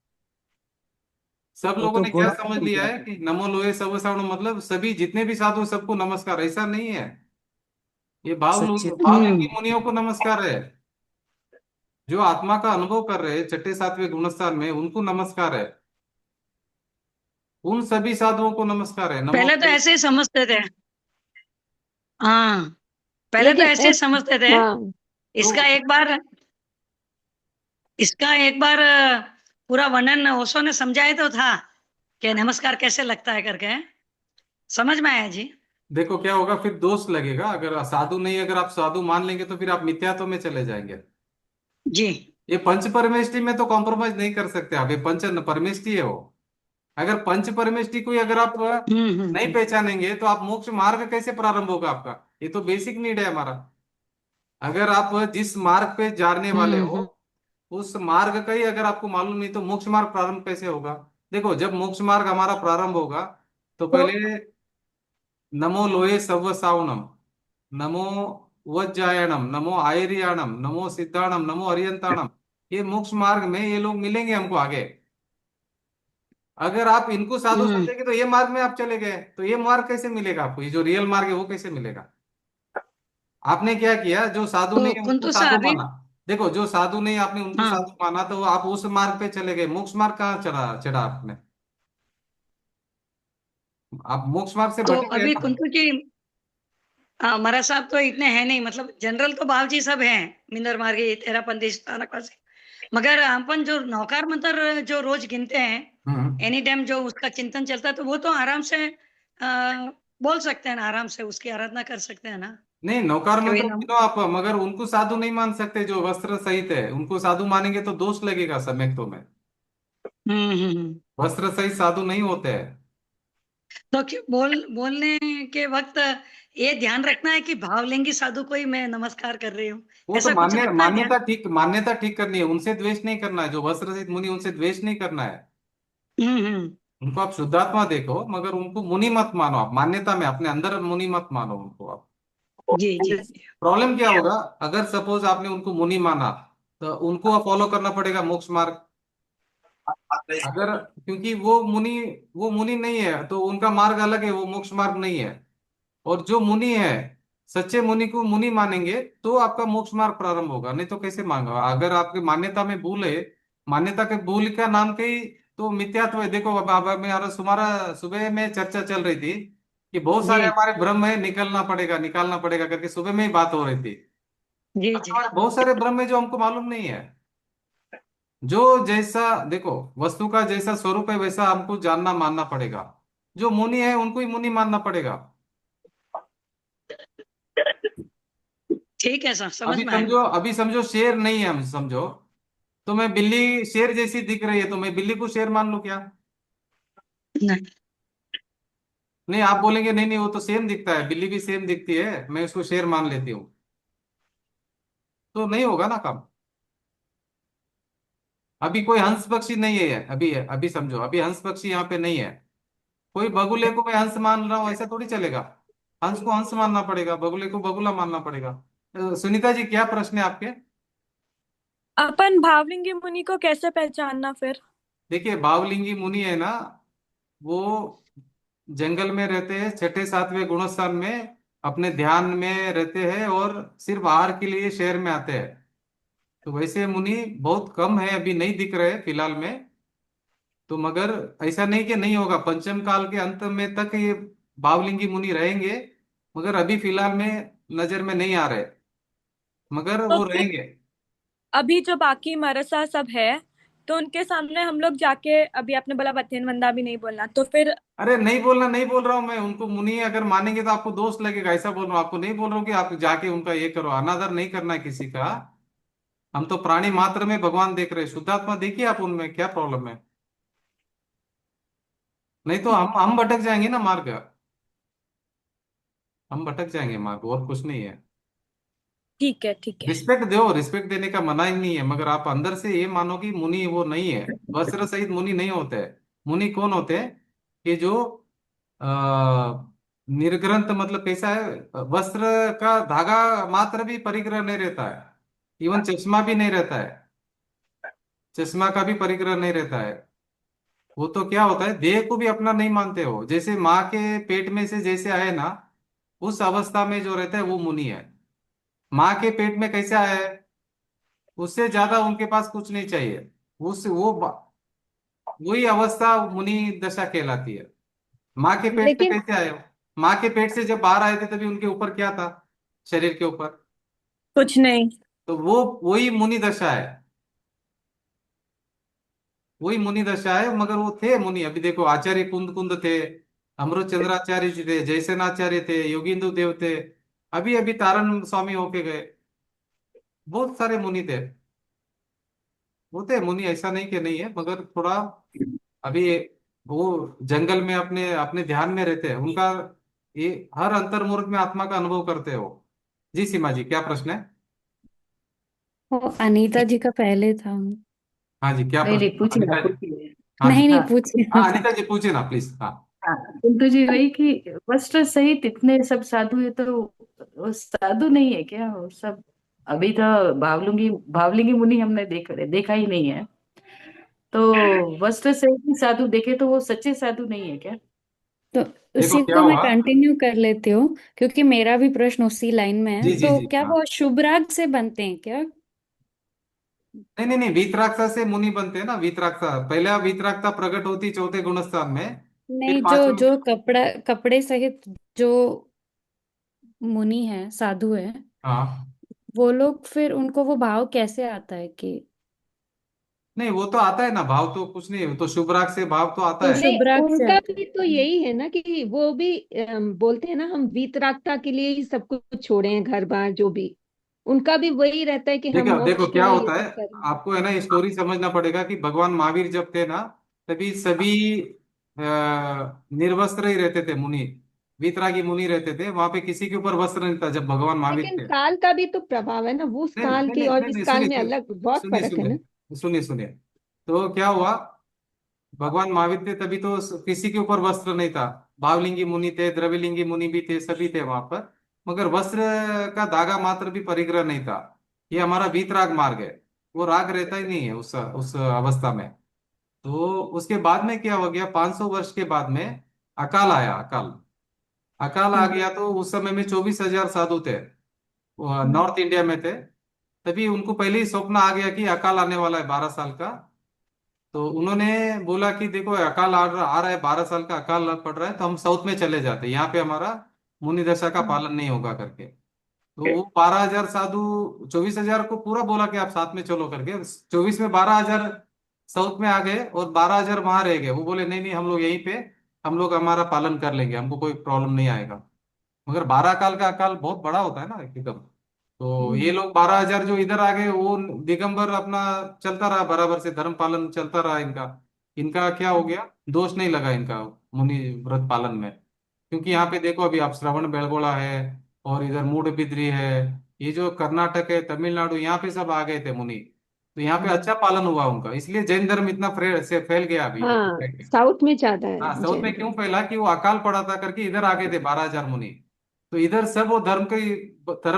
सब वो लोगों तो ने क्या गुण समझ लिया है कि नमो लोए सर्व सावणम मतलब सभी जितने भी साधु सबको नमस्कार, ऐसा नहीं है। ये सच्चित भावलिंगी मुनियों को नमस्कार है। जो आत्मा का अनुभव कर रहे हैं छठे सातवें गुणस्थान में उनको नमस्कार है। उन सभी साधुओं को नमस्कार है, नमो। पहले तो ऐसे ही समझते थे। हाँ, पहले तो लेकिन ऐसे ही समझते थे। हाँ, तो इसका एक बार इसका एक बार पूरा वर्णन ओशो ने समझाया तो था कि नमस्कार कैसे लगता है करके, समझ में आया जी। देखो क्या होगा, फिर दोष लगेगा, अगर साधु नहीं, अगर आप साधु मान लेंगे तो फिर आप मिथ्यात्व में चले जाएंगे। जी। ये पंच परमेष्टि में तो कॉम्प्रोमाइज नहीं कर सकते आप, ये पंच परमेष्टि है वो। अगर पंच परमेष्टि को ही अगर आप नहीं हम्म। पहचानेंगे तो आप मोक्ष मार्ग कैसे प्रारंभ होगा आपका। ये तो बेसिक नीड है हमारा। अगर आप जिस मार्ग पे जाने वाले हो हम्म। उस मार्ग का ही अगर आपको मालूम नहीं तो मोक्ष मार्ग प्रारंभ कैसे होगा। देखो जब मोक्ष मार्ग हमारा प्रारंभ होगा तो तो पहले नमो लोहे सव्व सावनम, नमो वज्जायणम, नमो आयर्याणम, नमो सिद्धाणम, नमो अरियंताणम, ये मोक्ष मार्ग में ये लोग मिलेंगे हमको आगे। अगर आप इनको साधु हम्म। समझेंगे तो ये मार्ग में आप चले गए तो ये मार्ग कैसे मिलेगा आपको, ये जो रियल मार्ग है वो कैसे मिलेगा। आपने क्या किया, जो साधु तो नहीं है उनको कुंतु सा साधु अभी माना। देखो जो साधु नहीं आपने उनको हाँ, साधु माना तो आप उस मार्ग पे चले गए, मोक्ष मार्ग कहाँ चढ़ा चढ़ा आपने। आप मोक्ष मार्ग से तो भटक गए अभी ना। कुंतु जी महाराज साहब तो इतने हैं नहीं, मतलब जनरल तो बाबू जी सब हैं, मिंदर मार्गी तेरापंथी स्थानकवासी। मगर अपन जो नौकार मंत्र जो रोज गिनते हैं, हम्म। एनी टाइम जो उसका चिंतन चलता है, तो वो तो आराम से बोल सकते हैं ना, आराम से उसकी आराधना कर सकते हैं ना। नहीं, नौकार कि वही मंत्र नाम। गिनो आप, मगर उनको साधु नहीं मान सकते जो वस्त्र सहित है, उनको साधु मानेंगे तो दोष लगेगा सम्यक्तों में। हम्म। वस्त्र सहित साधु नहीं होते हैं। तो बोलने के वक्त ये ध्यान रखना है कि भावलिंगी साधु को ही मैं नमस्कार कर रही हूँ, वो तो ऐसा कुछ रखना है ध्यान। मान्यता ठीक करनी है, उनसे द्वेष नहीं करना है, जो वस्त्र रहित मुनि उनसे द्वेष नहीं करना है। हम्म। उनको आप शुद्धात्मा देखो, मगर उनको मुनि मत मानो, आप मान्यता में अपने अंदर मुनि मत मानो उनको आप। जी जी। प्रॉब्लम क्या होगा, अगर सपोज आपने उनको मुनि माना, तो उनको फॉलो करना पड़ेगा मोक्ष मार्ग। अगर, क्योंकि वो मुनि नहीं है, तो उनका मार्ग अलग है, वो मोक्ष मार्ग नहीं है। और जो मुनि है, सच्चे मुनि को मुनि मानेंगे तो आपका मोक्ष मार्ग प्रारंभ होगा, नहीं तो कैसे मांगा। अगर आपकी मान्यता में भूल है, मान्यता के भूल का नाम के ही तो मिथ्यात्व है। देखो अब मेरा तुम्हारा सुबह में चर्चा चल रही थी कि बहुत जी सारे हमारे भ्रम है, निकालना पड़ेगा करके सुबह में ही बात हो रही थी। जी अब जी। हमारे बहुत सारे भ्रम है जो हमको मालूम नहीं है। जो जैसा देखो, वस्तु का जैसा स्वरूप है वैसा हमको जानना मानना पड़ेगा। जो मुनि है उनको ही मुनि मानना पड़ेगा। ठीक है सर, समझ में आया। अभी समझो शेर नहीं है, हम समझो, तो मैं बिल्ली शेर जैसी दिख रही है, तो मैं बिल्ली को शेर मान लूं क्या? नहीं। नहीं, आप बोलेंगे नहीं नहीं वो तो सेम दिखता है, बिल्ली भी सेम दिखती है, मैं उसको शेर मान लेती हूँ, तो नहीं होगा ना काम। अभी कोई हंस पक्षी नहीं है, अभी समझो, अभी हंस पक्षी यहाँ पे नहीं है। कोई बगुले को मैं हंस मान रहा हूँ, ऐसा थोड़ी चलेगा। हंस को हंस मानना पड़ेगा, बगुले को बगुला मानना पड़ेगा। सुनीता जी, क्या प्रश्न है आपके? अपन भावलिंगी मुनि को कैसे पहचानना फिर? देखिए, भावलिंगी मुनि है ना, वो जंगल में रहते हैं, छठे सातवें गुणस्थान में अपने ध्यान में रहते हैं, और सिर्फ आहार के लिए शहर में आते हैं। तो वैसे मुनि बहुत कम है, अभी नहीं दिख रहे फिलहाल में। तो मगर ऐसा नहीं कि नहीं होगा, पंचम काल के अंत में तक ये भावलिंगी मुनि रहेंगे, मगर अभी फिलहाल में नजर में नहीं आ रहे, मगर तो वो फिर रहेंगे। अभी जो बाकी मरसा सब है, तो उनके सामने हम लोग जाके, अभी आपने बोला बथेन वंदा भी नहीं बोलना, तो फिर अरे नहीं बोलना, नहीं बोल रहा हूं मैं, उनको मुनि अगर मानेंगे तो आपको दोष लगेगा, ऐसा बोल रहा हूं। आपको नहीं बोल रहा हूँ कि आप जाके उनका ये करो, अनादर नहीं करना है किसी का। हम तो प्राणी मात्र में भगवान देख रहे हैं, शुद्धात्मा देखिए आप उनमें, क्या प्रॉब्लम है? नहीं तो हम भटक जाएंगे ना मार्ग, हम भटक जाएंगे मार्ग, और कुछ नहीं है। ठीक है, ठीक है। रिस्पेक्ट दो, रिस्पेक्ट देने का मना ही नहीं है, मगर आप अंदर से ये मानो कि मुनि वो नहीं है। वस्त्र सहित मुनि नहीं होते हैं। मुनि कौन होते हैं? कि जो निर्ग्रंथ, मतलब कैसा है, वस्त्र का धागा मात्र भी परिग्रह नहीं रहता है, इवन चश्मा भी नहीं रहता है, चश्मा का भी परिग्रह नहीं रहता है। वो तो क्या होता है, देह को भी अपना नहीं मानते हो, जैसे माँ के पेट में से जैसे आए ना, उस अवस्था में जो रहता है वो मुनि है। माँ के पेट में कैसे आया है, उससे ज्यादा उनके पास कुछ नहीं चाहिए, उस वो वही अवस्था मुनि दशा कहलाती है। माँ के पेट में लेकिन कैसे आए हो? माँ के पेट से जब बाहर आए थे तभी उनके ऊपर क्या था, शरीर के ऊपर? कुछ नहीं। तो वो वही मुनि दशा है, वही मुनि दशा है, मगर वो थे मुनि। अभी देखो, आचार्य कुंद कुंद थे, अमृत चंद्राचार्य जी थे, जयसेनाचार्य थे, योगींद्र देव थे, अभी अभी तारण स्वामी होके गए। बहुत सारे मुनि थे, होते मुनि, ऐसा नहीं कि नहीं है, मगर थोड़ा अभी वो जंगल में अपने अपने ध्यान में रहते हैं, उनका ये हर अंतर्मुहूर्त में आत्मा का अनुभव करते हो। जी सीमा जी, क्या प्रश्न है? वो अनीता जी का पहले था। हाँ जी, क्या नहीं प्रश्न? नहीं, पूछिए ना, अनिता जी। पूछिए। हाँ जी, नहीं नहीं, हाँ पूछिए हाँ आप। अनिता जी पूछे ना प्लीज, हाँ। हाँ, किंतु जी वही कि वस्त्र सहित इतने सब साधु है, तो वो साधु नहीं है क्या वो सब? अभी तो भावलिंगी मुनि हमने देखा ही नहीं है। तो वस्त्र सहित ही साधु देखे तो वो सच्चे साधु नहीं है क्या? तो देखो उसी क्या को मैं हुआ। कंटिन्यू कर लेती हूँ, क्योंकि मेरा भी प्रश्न उसी लाइन में है। जी जी तो जी, क्या हाँ। वो शुभ राग से बनते हैं क्या? नहीं नहीं नहीं, वीतरागता से मुनि बनते हैं ना। वीतरागता, पहले वीतरागता प्रकट होती चौथे गुणस्थान में, फिर नहीं, जो पांचवें। जो कपड़े सहित जो मुनि है, साधु है, हाँ, वो लोग फिर उनको वो भाव कैसे आता है कि नहीं वो तो आता है ना भाव, तो कुछ नहीं, वो तो शुभ राग से भाव तो आता तो है। शुभ नहीं, राग से उनका आता है? भी तो यही है ना कि वो भी बोलते हैं ना, हम वीतरागता के लिए ही सब कुछ छोड़े हैं, घर बार जो भी। उनका भी वही रहता है कि हम देखो देखो मोक्ष के क्या लिए ये होता है, सब करें। आपको है ना स्टोरी समझना पड़ेगा कि भगवान महावीर जब थे ना, तभी सभी निर्वस्त्र ही रहते थे मुनि, वीतरागी मुनि रहते थे, वहां पे किसी के ऊपर वस्त्र नहीं था जब भगवान महावीर लेकिन थे। काल का भी तो प्रभाव है ना, वो उस नहीं काल नहीं की नहीं और नहीं इस नहीं, काल सुनिए में अलग बहुत सुनिए फर्क है ना। सुनिए सुनिए सुनिए। तो क्या हुआ, भगवान महावीर थे तभी तो किसी के ऊपर वस्त्र नहीं था। भावलिंगी मुनि थे, द्रविलिंगी मुनि भी थे, सभी थे वहां पर, मगर वस्त्र का धागा मात्र भी परिग्रह नहीं था। ये हमारा वीतराग मार्ग है, वो राग रहता ही नहीं है उस अवस्था में। तो उसके बाद में क्या हो गया, 500 वर्ष के बाद में अकाल आया। अकाल अकाल आ गया तो उस समय में 24,000 साधु थे, वो नॉर्थ इंडिया में थे। तभी उनको पहले ही स्वप्न आ गया कि अकाल आने वाला है 12 साल का। तो उन्होंने बोला कि देखो अकाल आ रहा है, 12 साल का अकाल पड़ रहा है, तो हम साउथ में चले जाते हैं, यहाँ पे हमारा मुनि दशा का पालन नहीं होगा करके। तो वो 12,000 साधु 24,000 को पूरा बोला कि आप साथ में चलो करके, 24 में 12,000 साउथ में आ गए और 12,000 वहां रह गए। वो बोले नहीं नहीं, हम लोग यहीं पे, हम लोग हमारा पालन कर लेंगे, हमको कोई प्रॉब्लम नहीं आएगा। मगर 12 काल का अकाल बहुत बड़ा होता है ना एकदम। तो ये लोग 12,000 जो इधर आ गए, वो दिगंबर अपना चलता रहा, बराबर से धर्म पालन चलता रहा इनका। इनका क्या हो गया, दोष नहीं लगा इनका मुनि व्रत पालन में। क्योंकि यहाँ पे देखो अभी आप श्रवण बेलगोला है और इधर मूडबिद्री है, ये जो कर्नाटक है, तमिलनाडु, यहाँ पे सब आ गए थे मुनि। तो यहाँ पे अच्छा पालन हुआ उनका, इसलिए जैन धर्म इतना से फैल गया अभी हाँ, इधर। साउथ में ज्यादा हाँ, है साउथ जैन में क्यों धर्म। फैला कि वो अकाल पड़ा था करके इधर आ गए थे 12,000 मुनि। तो इधर सब वो धर्म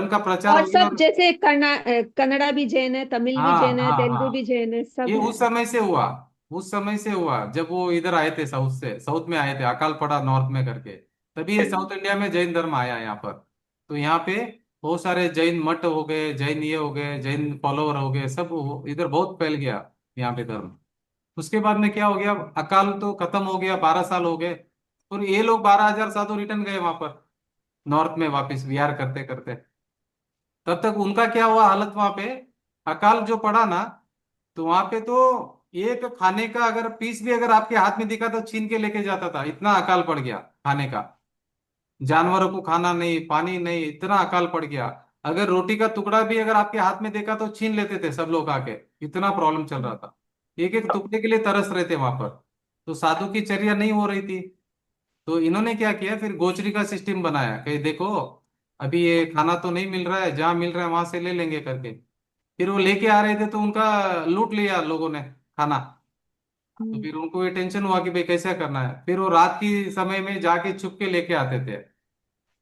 का प्रचार और हो गया। सब जैसे कन्नड़ा भी जैन है, तमिल भी हाँ जैन है, हाँ तेलुगु भी हाँ, जैन है, ये सब है। उस समय से हुआ, उस समय से हुआ जब वो इधर आए थे, साउथ में आए थे, अकाल पड़ा नॉर्थ में करके। तभी ये साउथ इंडिया में जैन धर्म आया यहाँ पर। तो यहाँ पे बहुत सारे जैन मठ हो गए, जैन ये हो गए, जैन फॉलोवर हो गए, सब इधर बहुत फैल गया यहाँ पे धर्म। उसके बाद में क्या हो गया, अकाल तो खत्म हो गया, 12 साल हो गए, और ये लोग 12,000 साधु रिटर्न गए वहां पर नॉर्थ में वापस विहार करते करते। तब तक उनका क्या हुआ हालत वहां पे, अकाल जो पड़ा ना, तो वहां पे तो एक खाने का अगर पीस भी अगर आपके हाथ में दिखा तो छीन के लेके जाता था, इतना अकाल पड़ गया खाने का। जानवरों को खाना नहीं, पानी नहीं, इतना अकाल पड़ गया। अगर रोटी का टुकड़ा भी अगर आपके हाथ में देखा तो छीन लेते थे सब लोग आके, इतना प्रॉब्लम चल रहा था। एक एक टुकड़े के लिए तरस रहे थे वहां पर। तो साधु की चर्या नहीं हो रही थी। तो इन्होंने क्या किया, फिर गोचरी का सिस्टम बनाया कि देखो अभी ये खाना तो नहीं मिल रहा है, जहां मिल रहा है वहां से ले लेंगे करके। फिर वो लेके आ रहे थे तो उनका लूट लिया लोगों ने खाना। तो फिर उनको ये टेंशन हुआ कि भाई कैसे करना है। फिर वो रात की समय में जाके छुप के लेके आते थे,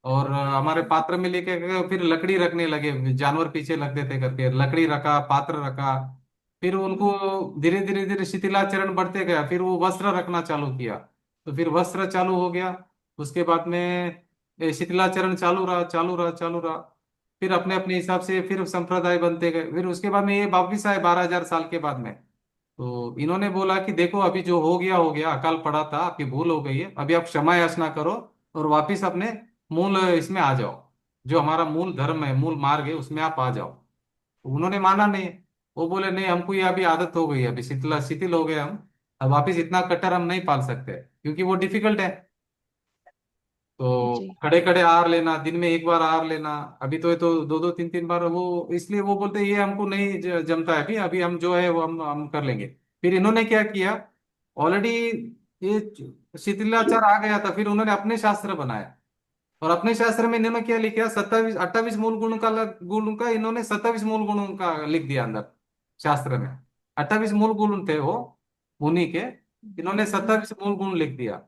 और हमारे पात्र में लेके गए, फिर लकड़ी रखने लगे, जानवर पीछे लगते थे करके लकड़ी रखा, पात्र रखा। फिर उनको धीरे धीरे धीरे शिथिलाचरण बढ़ते गया, फिर वो वस्त्र रखना चालू किया। तो फिर वस्त्र चालू हो गया। उसके बाद में शिथिलाचरण चालू रहा, चालू रहा, चालू रहा। फिर अपने अपने हिसाब से फिर संप्रदाय बनते गए। फिर उसके बाद में ये वापिस आए 12,000 साल के बाद में। तो इन्होंने बोला कि देखो अभी जो हो गया, अकाल पड़ा था, आपकी भूल हो गई है, अभी आप क्षमा याचना करो और वापिस अपने मूल इसमें आ जाओ, जो हमारा मूल धर्म है, मूल मार्ग है, उसमें आप आ जाओ। तो उन्होंने माना नहीं। वो बोले नहीं, हमको ये अभी आदत हो गई है, अभी शिथिल हो गए हम, अब वापिस इतना कट्टर हम नहीं पाल सकते क्योंकि वो डिफिकल्ट है। तो जी। खड़े खड़े आहार लेना, दिन में एक बार आहार लेना, अभी तो ये तो दो दो तीन तीन बार, वो इसलिए वो बोलते ये हमको नहीं जमता है, अभी अभी हम जो है वो हम कर लेंगे। फिर इन्होंने क्या किया, ऑलरेडी ये शिथिलाचार आ गया था, फिर उन्होंने अपने शास्त्र बनाया। और अपने शास्त्र में इन्होंने क्या लिखा, 28 मूल गुण का गुण का इन्होंने 27 मूल गुणों का लिख दिया अंदर शास्त्र में। 28 मूल गुण थे वो मुनि के, इन्होंने 27 मूल गुण लिख दिया।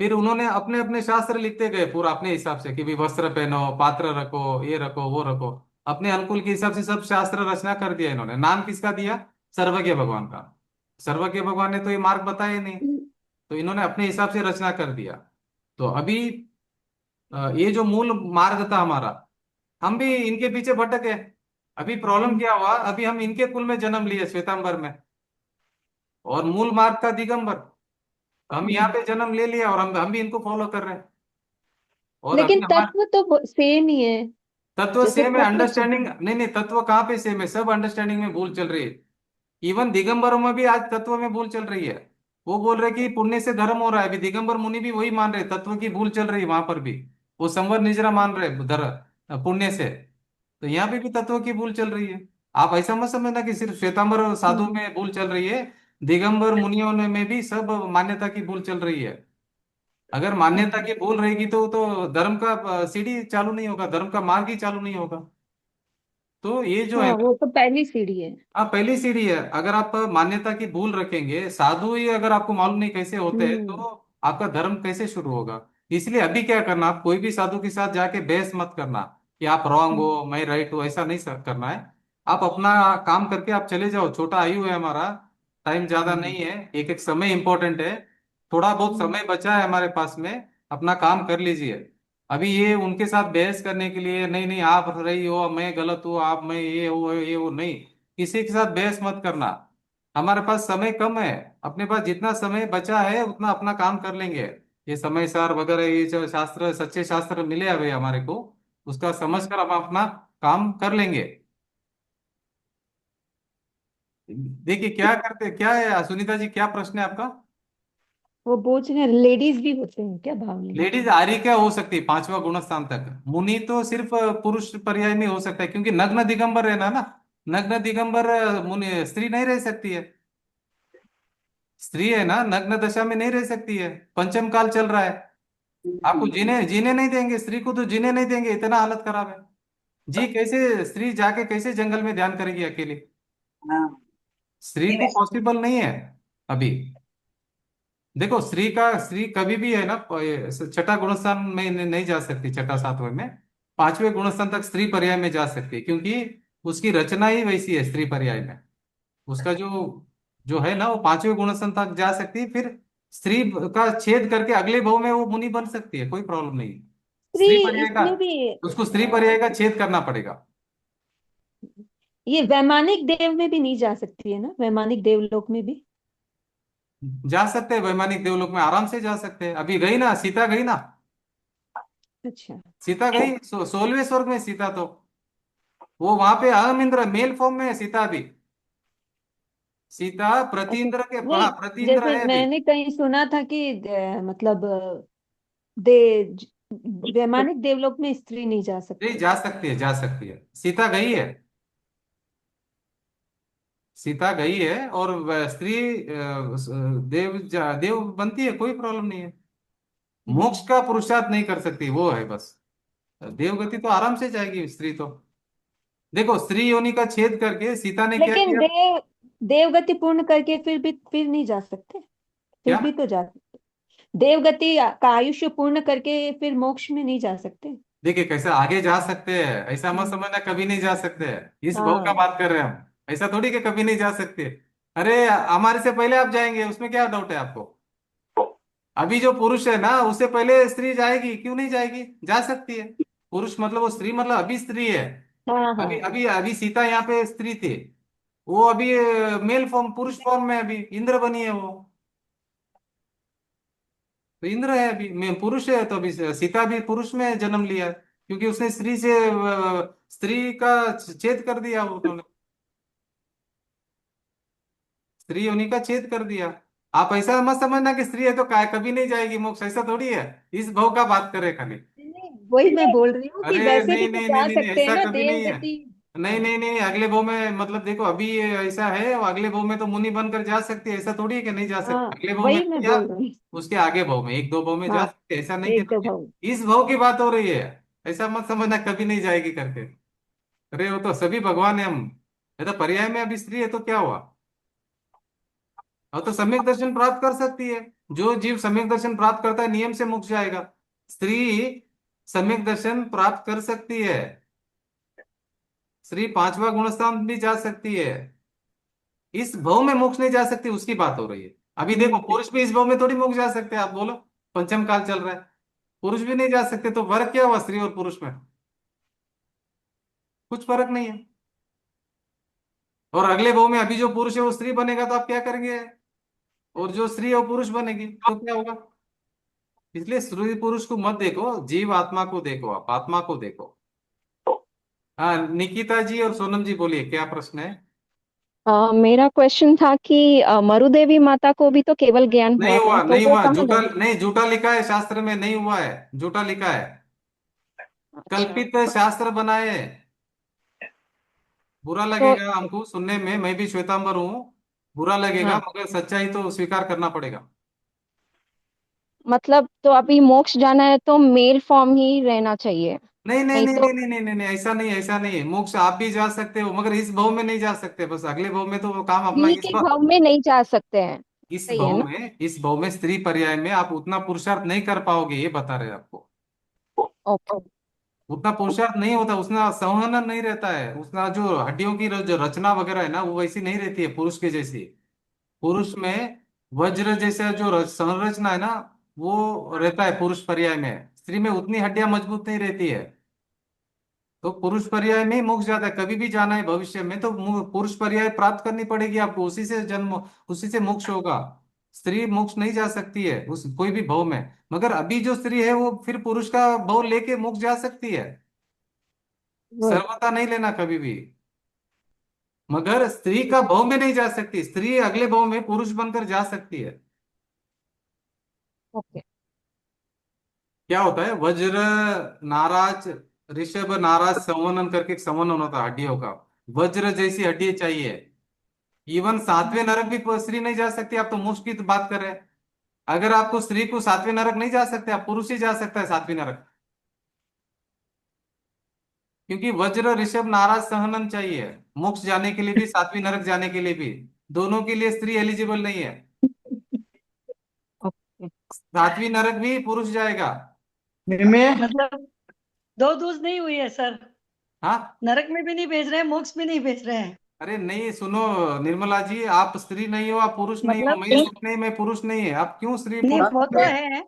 फिर उन्होंने अपने अपने शास्त्र लिखते गए पूरा अपने हिसाब से कि भी वस्त्र पहनो, पात्र रखो, ये रखो, वो रखो, अपने अनुकूल के हिसाब से सब शास्त्र रचना कर दिया इन्होंने। नाम किसका दिया, सर्वज्ञ भगवान का। सर्वज्ञ भगवान ने तो ये मार्ग बताया ही नहीं, तो इन्होंने अपने हिसाब से रचना कर दिया। तो अभी ये जो मूल मार्ग था हमारा, हम भी इनके पीछे भटक गए। अभी प्रॉब्लम क्या हुआ, अभी हम इनके कुल में जन्म लिए श्वेतांबर में, और मूल मार्ग था दिगंबर। तो हम यहाँ पे जन्म ले लिया और हम भी इनको फॉलो कर रहे हैं। और अभी लेकिन हमारा तत्व तो सेम ही है। तत्व जैसे सेम है, तत्व अंडरस्टैंडिंग नहीं नहीं, तत्व कहाँ पे सेम है, सब अंडरस्टैंडिंग में भूल चल रही है। इवन दिगंबरों में भी आज तत्व में भूल चल रही है। वो बोल रहे कि पुण्य से धर्म हो रहा है, अभी दिगंबर मुनि भी वही मान रहे, तत्व की भूल चल रही है वहां पर भी। वो संवर निजरा मान रहे पुण्य से। तो यहाँ पे भी तत्व की भूल चल रही है। आप ऐसा मत समझना कि सिर्फ श्वेतांबर साधु में भूल चल रही है, दिगंबर मुनियों में भी सब मान्यता की भूल चल रही है। अगर मान्यता की भूल रहेगी तो धर्म का सीढ़ी चालू नहीं होगा, धर्म का मार्ग ही चालू नहीं होगा। तो ये जो है हाँ ना, वो तो पहली सीढ़ी है। हाँ पहली सीढ़ी है। अगर आप मान्यता की भूल रखेंगे, साधु ही अगर आपको मालूम नहीं कैसे होते हैं, तो हम्म। आपका धर्म कैसे शुरू होगा? इसलिए अभी क्या करना, आप कोई भी साधु के साथ जाके बहस मत करना कि आप रॉन्ग हो मैं राइट हूँ, ऐसा नहीं करना है। आप अपना काम करके आप चले जाओ, छोटा आयु है हमारा, टाइम ज्यादा नहीं है, एक एक समय इंपॉर्टेंट है। थोड़ा बहुत समय बचा है हमारे पास में, अपना काम कर लीजिए। अभी ये उनके साथ बहस करने के लिए नहीं, नहीं आप रही हो मैं गलत हूँ, आप मैं ये हो नहीं, किसी के साथ बहस मत करना। हमारे पास समय कम है, अपने पास जितना समय बचा है उतना अपना काम कर लेंगे। ये समय सार वगैरह ये जो शास्त्र, सच्चे शास्त्र मिले हुए हमारे को, उसका समझ कर हम अपना काम कर लेंगे। देखिए क्या करते, क्या है सुनीता जी, क्या प्रश्न है आपका? वो पूछ रहे लेडीज भी होते हैं क्या भावलिंग? लेडीज आर्य क्या हो सकती है पांचवा गुणस्थान तक? मुनि तो सिर्फ पुरुष पर्याय में हो सकता है, क्योंकि नग्न दिगंबर रहना ना, नग्न दिगंबर मुनि स्त्री नहीं रह सकती है। स्त्री है ना, नग्न दशा में नहीं रह सकती है, पंचम काल चल रहा है। आपको जीने जीने नहीं देंगे, स्त्री को तो जीने नहीं देंगे, इतना हालत खराब है। जी कैसे स्त्री जाके कैसे जंगल में ध्यान करेगी अकेली? स्त्री को पॉसिबल नहीं है अभी। देखो स्त्री कभी भी है ना, छठा गुणस्थान में नहीं जा सकती, छठा सातवें में, पांचवें गुणस्थान तक स्त्री पर्याय में जा सकती है, क्योंकि उसकी रचना ही वैसी है स्त्री पर्याय में। उसका जो जो है ना, वो पांचवें गुणस्थान तक जा सकती है, फिर स्त्री का छेद करके अगले भाव में वो मुनि बन सकती है, कोई प्रॉब्लम नहीं है। स्त्री स्त्री पर्याय का, इसमें भी उसको स्त्री पर्याय का छेद करना पड़ेगा। ये वैमानिक देव में भी नहीं जा सकती है ना, वैमानिक देवलोक में भी? जा सकते हैं वैमानिक देवलोक में, आराम से जा सकते हैं। अभी गई ना सीता, गई ना अच्छा। सीता, गई 16वें स्वर्ग में सीता तो, वो वहां पे अहम इंद्र मेल फॉर्म में है सीता भी। सीता अच्छा प्रतीन्द्र के, हाँ नहीं, प्रतीन्द्र जैसे है अभी। मैंने कहीं सुना था कि मतलब दे वैमानिक देवलोक में स्त्री नहीं जा नहीं सकती। जा सकती है, जा सकती है, सीता गई है, सीता गई है, और स्त्री देव बनती है, कोई प्रॉब्लम नहीं है। मोक्ष का पुरुषार्थ नहीं कर सकती वो है बस। देवगति तो आराम से जाएगी स्त्री तो। देखो स्त्री योनि का छेद करके सीता ने क्या लेकिन किया? देवगति पूर्ण करके फिर नहीं जा सकते? फिर क्या? भी तो जा सकते। देवगति का आयुष्य पूर्ण करके फिर मोक्ष में नहीं जा सकते? देखिए कैसे आगे जा सकते हैं, ऐसा मत हम्म। समझना कभी नहीं जा सकते हैं, इस भाव का हाँ बात कर रहे हैं हम। ऐसा थोड़ी कि कभी नहीं जा सकते। अरे हमारे से पहले आप जाएंगे, उसमें क्या डाउट है आपको? अभी जो पुरुष है ना, उससे पहले स्त्री जाएगी, क्यों नहीं जाएगी, जा सकती है। पुरुष मतलब वो स्त्री मतलब अभी स्त्री है। हाँ अभी हाँ। अभी अभी सीता यहाँ पे स्त्री थी, वो अभी मेल फॉर्म, पुरुष फॉर्म में अभी इंद्र बनी है वो। तो इंद्र है अभी, मैं पुरुष है, तो अभी सीता भी पुरुष में जन्म लिया है, क्योंकि उसने स्त्री से स्त्री का छेद कर दिया उन्होंने, स्त्री योनि का छेद कर दिया। आप ऐसा मत समझना कि स्त्री है तो काय कभी नहीं जाएगी मोक्ष, ऐसा थोड़ी है। इस भाव का बात करें खाली। नहीं, वही मैं बोल रही हूँ कि अरे वैसे भी नहीं तो नहीं नहीं जा नहीं नहीं, सकते हैं ऐसा ना कभी नहीं है। देवगति। नहीं नहीं नहीं, अगले भाव में मतलब देखो अभी ये ऐसा है, और अगले भाव में तो मुनि बनकर जा सकती है, ऐसा थोड़ी है कि नहीं जा हाँ सकती। अगले भाव में वही तो मैं क्या, बोल रही हूँ। उसके आगे भाव में, एक दो भाव में जा हाँ सकते हैं, ऐसा नहीं कि एक तो नहीं भाव। है। इस भाव की बात हो रही है, ऐसा मत समझना कभी नहीं जाएगी करके। अरे वो तो सभी भगवान है हम, ये तो पर्याय में अभी स्त्री है तो क्या हुआ? और तो सम्यक दर्शन प्राप्त कर सकती है। जो जीव सम्यक दर्शन प्राप्त करता है नियम से मुक्त जाएगा। स्त्री सम्यक दर्शन प्राप्त कर सकती है, स्त्री पांचवा गुणस्थान भी जा सकती है, इस भव में मोक्ष नहीं जा सकती, उसकी बात हो रही है। अभी देखो हम्म। पुरुष भी इस भव में थोड़ी मोक्ष जा सकते हैं, आप बोलो, पंचम काल चल रहा है, पुरुष भी नहीं जा सकते, तो फर्क क्या हुआ स्त्री और पुरुष में? कुछ फर्क नहीं है। और अगले भव में अभी जो पुरुष है वो स्त्री बनेगा तो आप क्या करेंगे? और जो स्त्री और पुरुष बनेगी तो क्या होगा? इसलिए स्त्री पुरुष को मत देखो, जीव आत्मा को देखो, आप आत्मा को देखो। हाँ निकिता जी और सोनम जी बोलिए, क्या प्रश्न है? मेरा क्वेश्चन था कि मरुदेवी माता को भी तो केवल ज्ञान नहीं हुआ था, हुआ, तो नहीं वो हुआ, कहाँ झूठा गए? नहीं, झूठा लिखा है शास्त्र में, नहीं हुआ है, झूठा लिखा है, अच्छा। कल्पित शास्त्र बनाए हैं। बुरा तो लगेगा हमको सुनने में, मैं भी श्वेतांबर हूँ, बुरा लगेगा, हाँ मगर सच्चाई तो स्वीकार करना पड़ेगा। मतलब तो अभी मोक्ष जाना है तो मेल फॉर्म ही रहना चाहिए, नहीं नहीं नहीं नहीं तो? नहीं नहीं नहीं नहीं नहीं, ऐसा नहीं, ऐसा नहीं है। मोक्ष आप भी जा सकते हो, मगर इस भाव में नहीं जा सकते, बस अगले भाव में तो वो काम अपना स्त्री के भाव में नहीं जा सकते हैं, सही है ना? इस भाव में स्त्री पर्याय में आप उतना पुरुषार्थ नहीं कर पाओगे, ये बता रहे हैं आपको। ओके। उतना पुरुषार्थ नहीं होता, उसका संवहन नहीं रहता है, उसका जो हड्डियों की जो रचना वगैरह है ना, वो वैसी नहीं रहती है पुरुष के जैसी। पुरुष में वज्र जैसा जो संरचना है ना, वो रहता है पुरुष पर्याय में। स्त्री में उतनी हड्डियां मजबूत नहीं रहती है। तो पुरुष पर्याय में ही मोक्ष जाता है। कभी भी जाना है भविष्य में तो पुरुष पर्याय प्राप्त करनी पड़ेगी आपको, उसी से जन्म, उसी से मोक्ष होगा। स्त्री मोक्ष नहीं जा सकती है उस कोई भी भाव में। मगर अभी जो स्त्री है वो फिर पुरुष का भाव लेके मोक्ष जा सकती है, गुड। सर्वथा नहीं लेना कभी भी। मगर स्त्री का भाव में नहीं जा सकती, स्त्री अगले भाव में पुरुष बनकर जा सकती है। ओके। क्या होता है, वज्र नाराज, ऋषभ नाराज संवनन करके एक संवनन होता है हड्डियों का। वज्र जैसी हड्डी चाहिए। इवन सातवें नरक भी स्त्री नहीं जा सकती। आप तो मोक्ष की तो बात कर रहे हैं। अगर आपको स्त्री को सातवें नरक नहीं जा सकते, आप पुरुष ही जा सकता है सातवें नरक, क्योंकि वज्र ऋषभ नाराज संहनन चाहिए मोक्ष जाने के लिए भी, सातवीं नरक जाने के लिए भी। दोनों के लिए स्त्री एलिजिबल नहीं है। ओके। सातवीं नरक भी पुरुष जाएगा। में मतलब दो दूज नहीं हुई है सर, हाँ, नरक में भी नहीं भेज रहे हैं, मोक्ष भी नहीं भेज रहे हैं। अरे नहीं, सुनो निर्मला जी, आप स्त्री नहीं हो, आप पुरुष नहीं हो, मतलब मैं स्त्री नहीं, मैं पुरुष नहीं है, आप क्यों स्त्री नहीं, पुरुष वो तो बोल रहे हैं? है,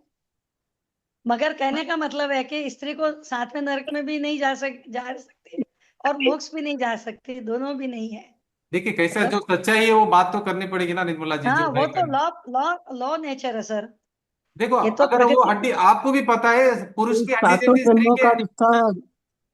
मगर कहने का मतलब है कि स्त्री को सातवें नरक में भी नहीं जा सकती और मोक्ष भी नहीं जा सकती, दोनों भी नहीं है। देखिए कैसा, मतलब जो सच्चाई है वो बात तो करनी पड़ेगी ना निर्मला जी, हाँ, जो है वो तो करनी। लॉ लॉ लॉ नेचर है सर, देखो ये तो अगर वो प्रकृति। हड्डी आपको भी पता है, पुरुष ये की हड्डी सातों जैसी स्त्री जन्मों के, का रिश्ता, ये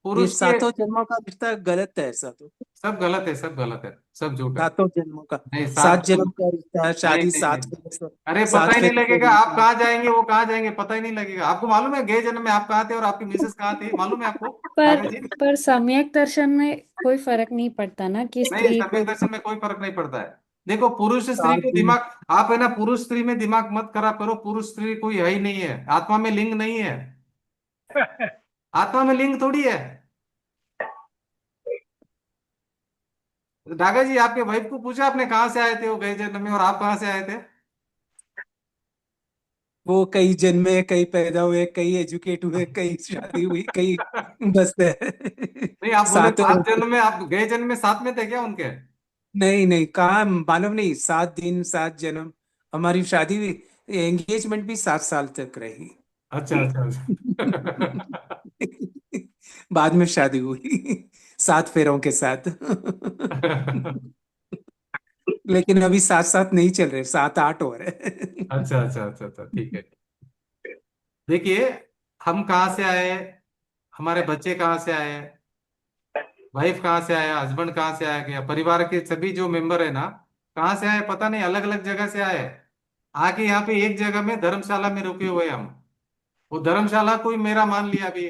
पुरुष के, सातों जन्मों का रिश्ता गलत है ऐसा तो। सब गलत है, सब गलत है, सब झूठ है। सातों जन्मों का, नहीं, सात सात जन्म का रिश्ता है, नहीं शादी नहीं सात नहीं, फेरे से, अरे पता सात ही नहीं फेरे से लगेगा आप होती है। कहाँ जाएंगे, वो कहाँ जाएंगे, पता ही नहीं लगेगा आपको। मालूम है गए जन्म में आप कहाँ थे और आपकी मिसेस कहाँ थी, मालूम है आपको पर कागज जी? पर सम्यक दर्शन में कोई फर्क नहीं पड़ता ना कि नहीं, स्त्री सम्यक को। दर्शन में कोई फर्क नहीं पड़ता है। देखो पुरुष स्त्री सात को दिन दिमाग, आप है ना पुरुष स्त्री में दिमाग मत खराब करो। पुरुष स्त्री कोई है ही नहीं है, आत्मा में लिंग नहीं है, आत्मा में लिंग थोड़ी है। डागा जी, आपके वाइफ को पूछा आपने कहाँ से आए थे वो गए जन्म में, और आप कहाँ से आए थे? वो कई जन्मे, कई पैदा हुए, कई एजुकेट हुए, कई शादी हुई, कई बस है। नहीं, आप बोले सातों, सात जन्म में, आप गए जन्म में साथ में थे क्या उनके? नहीं नहीं, कहाँ मालूम नहीं, 7 दिन 7 जन्म। हमारी शादी भी, एंगेजमेंट भी 7 साल तक रही। अच्छा अच्छा अच्छा। बाद में शादी हुई 7 फेरों के साथ। लेकिन अभी 7 साथ नहीं चल रहे, 7 8 हो रहे। अच्छा अच्छा अच्छा अच्छा, ठीक है। देखिए, हम कहाँ से आए, हमारे बच्चे कहाँ से आए, वाइफ कहाँ से आया, हस्बैंड कहाँ से आया, क्या परिवार के सभी जो मेंबर है ना, कहाँ से आए पता नहीं, अलग अलग जगह से आए। आके यहाँ पे एक जगह में धर्मशाला में रुके हुए हम। वो धर्मशाला कोई मेरा मान लिया अभी,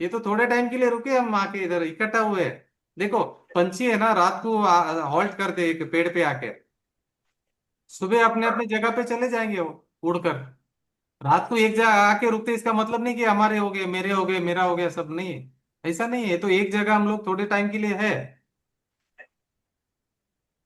ये तो थोड़े टाइम के लिए रुके हम, आके इधर इकट्ठा हुए। देखो, पंछी है ना, रात को हॉल्ट करते एक पेड़ पे आके, सुबह अपने अपने जगह पे चले जाएंगे वो उड़कर। रात को एक जगह आके रुकते, इसका मतलब नहीं कि हमारे हो गए, मेरे हो गए, मेरा हो गया, सब नहीं है। ऐसा नहीं है, तो एक जगह हम लोग थोड़े टाइम के लिए है।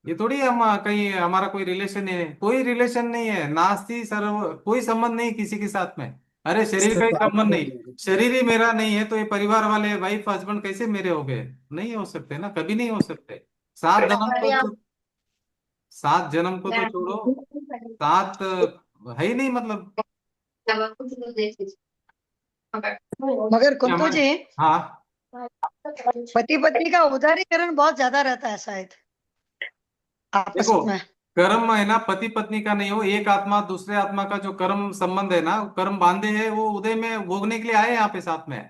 ये थोड़ी हम कहीं हमारा कोई रिलेशन है, कोई रिलेशन नहीं है, नास्ती सर्व, कोई संबंध नहीं किसी के साथ में। अरे शरीर इससे का ही बात संबंध कर नहीं, रहे हैं। शरीर ही मेरा नहीं है तो ये परिवार वाले वाइफ हस्बैंड कैसे मेरे हो गए? नहीं हो सकते ना, कभी नहीं हो सकते। सात जन्म तो, सात जन्म को तो छोड़ो, सात है ही नहीं मतलब। मगर ये कुंतु हमारे, जी, हाँ पति पत्नी का उदारीकरण बहुत ज्यादा रहता है शायद आपस देखो, में। कर्म है ना, पति पत्नी का नहीं हो, एक आत्मा दूसरे आत्मा का जो कर्म संबंध है ना, कर्म बांधे हैं, वो उदय में भोगने के लिए आए यहाँ पे साथ में।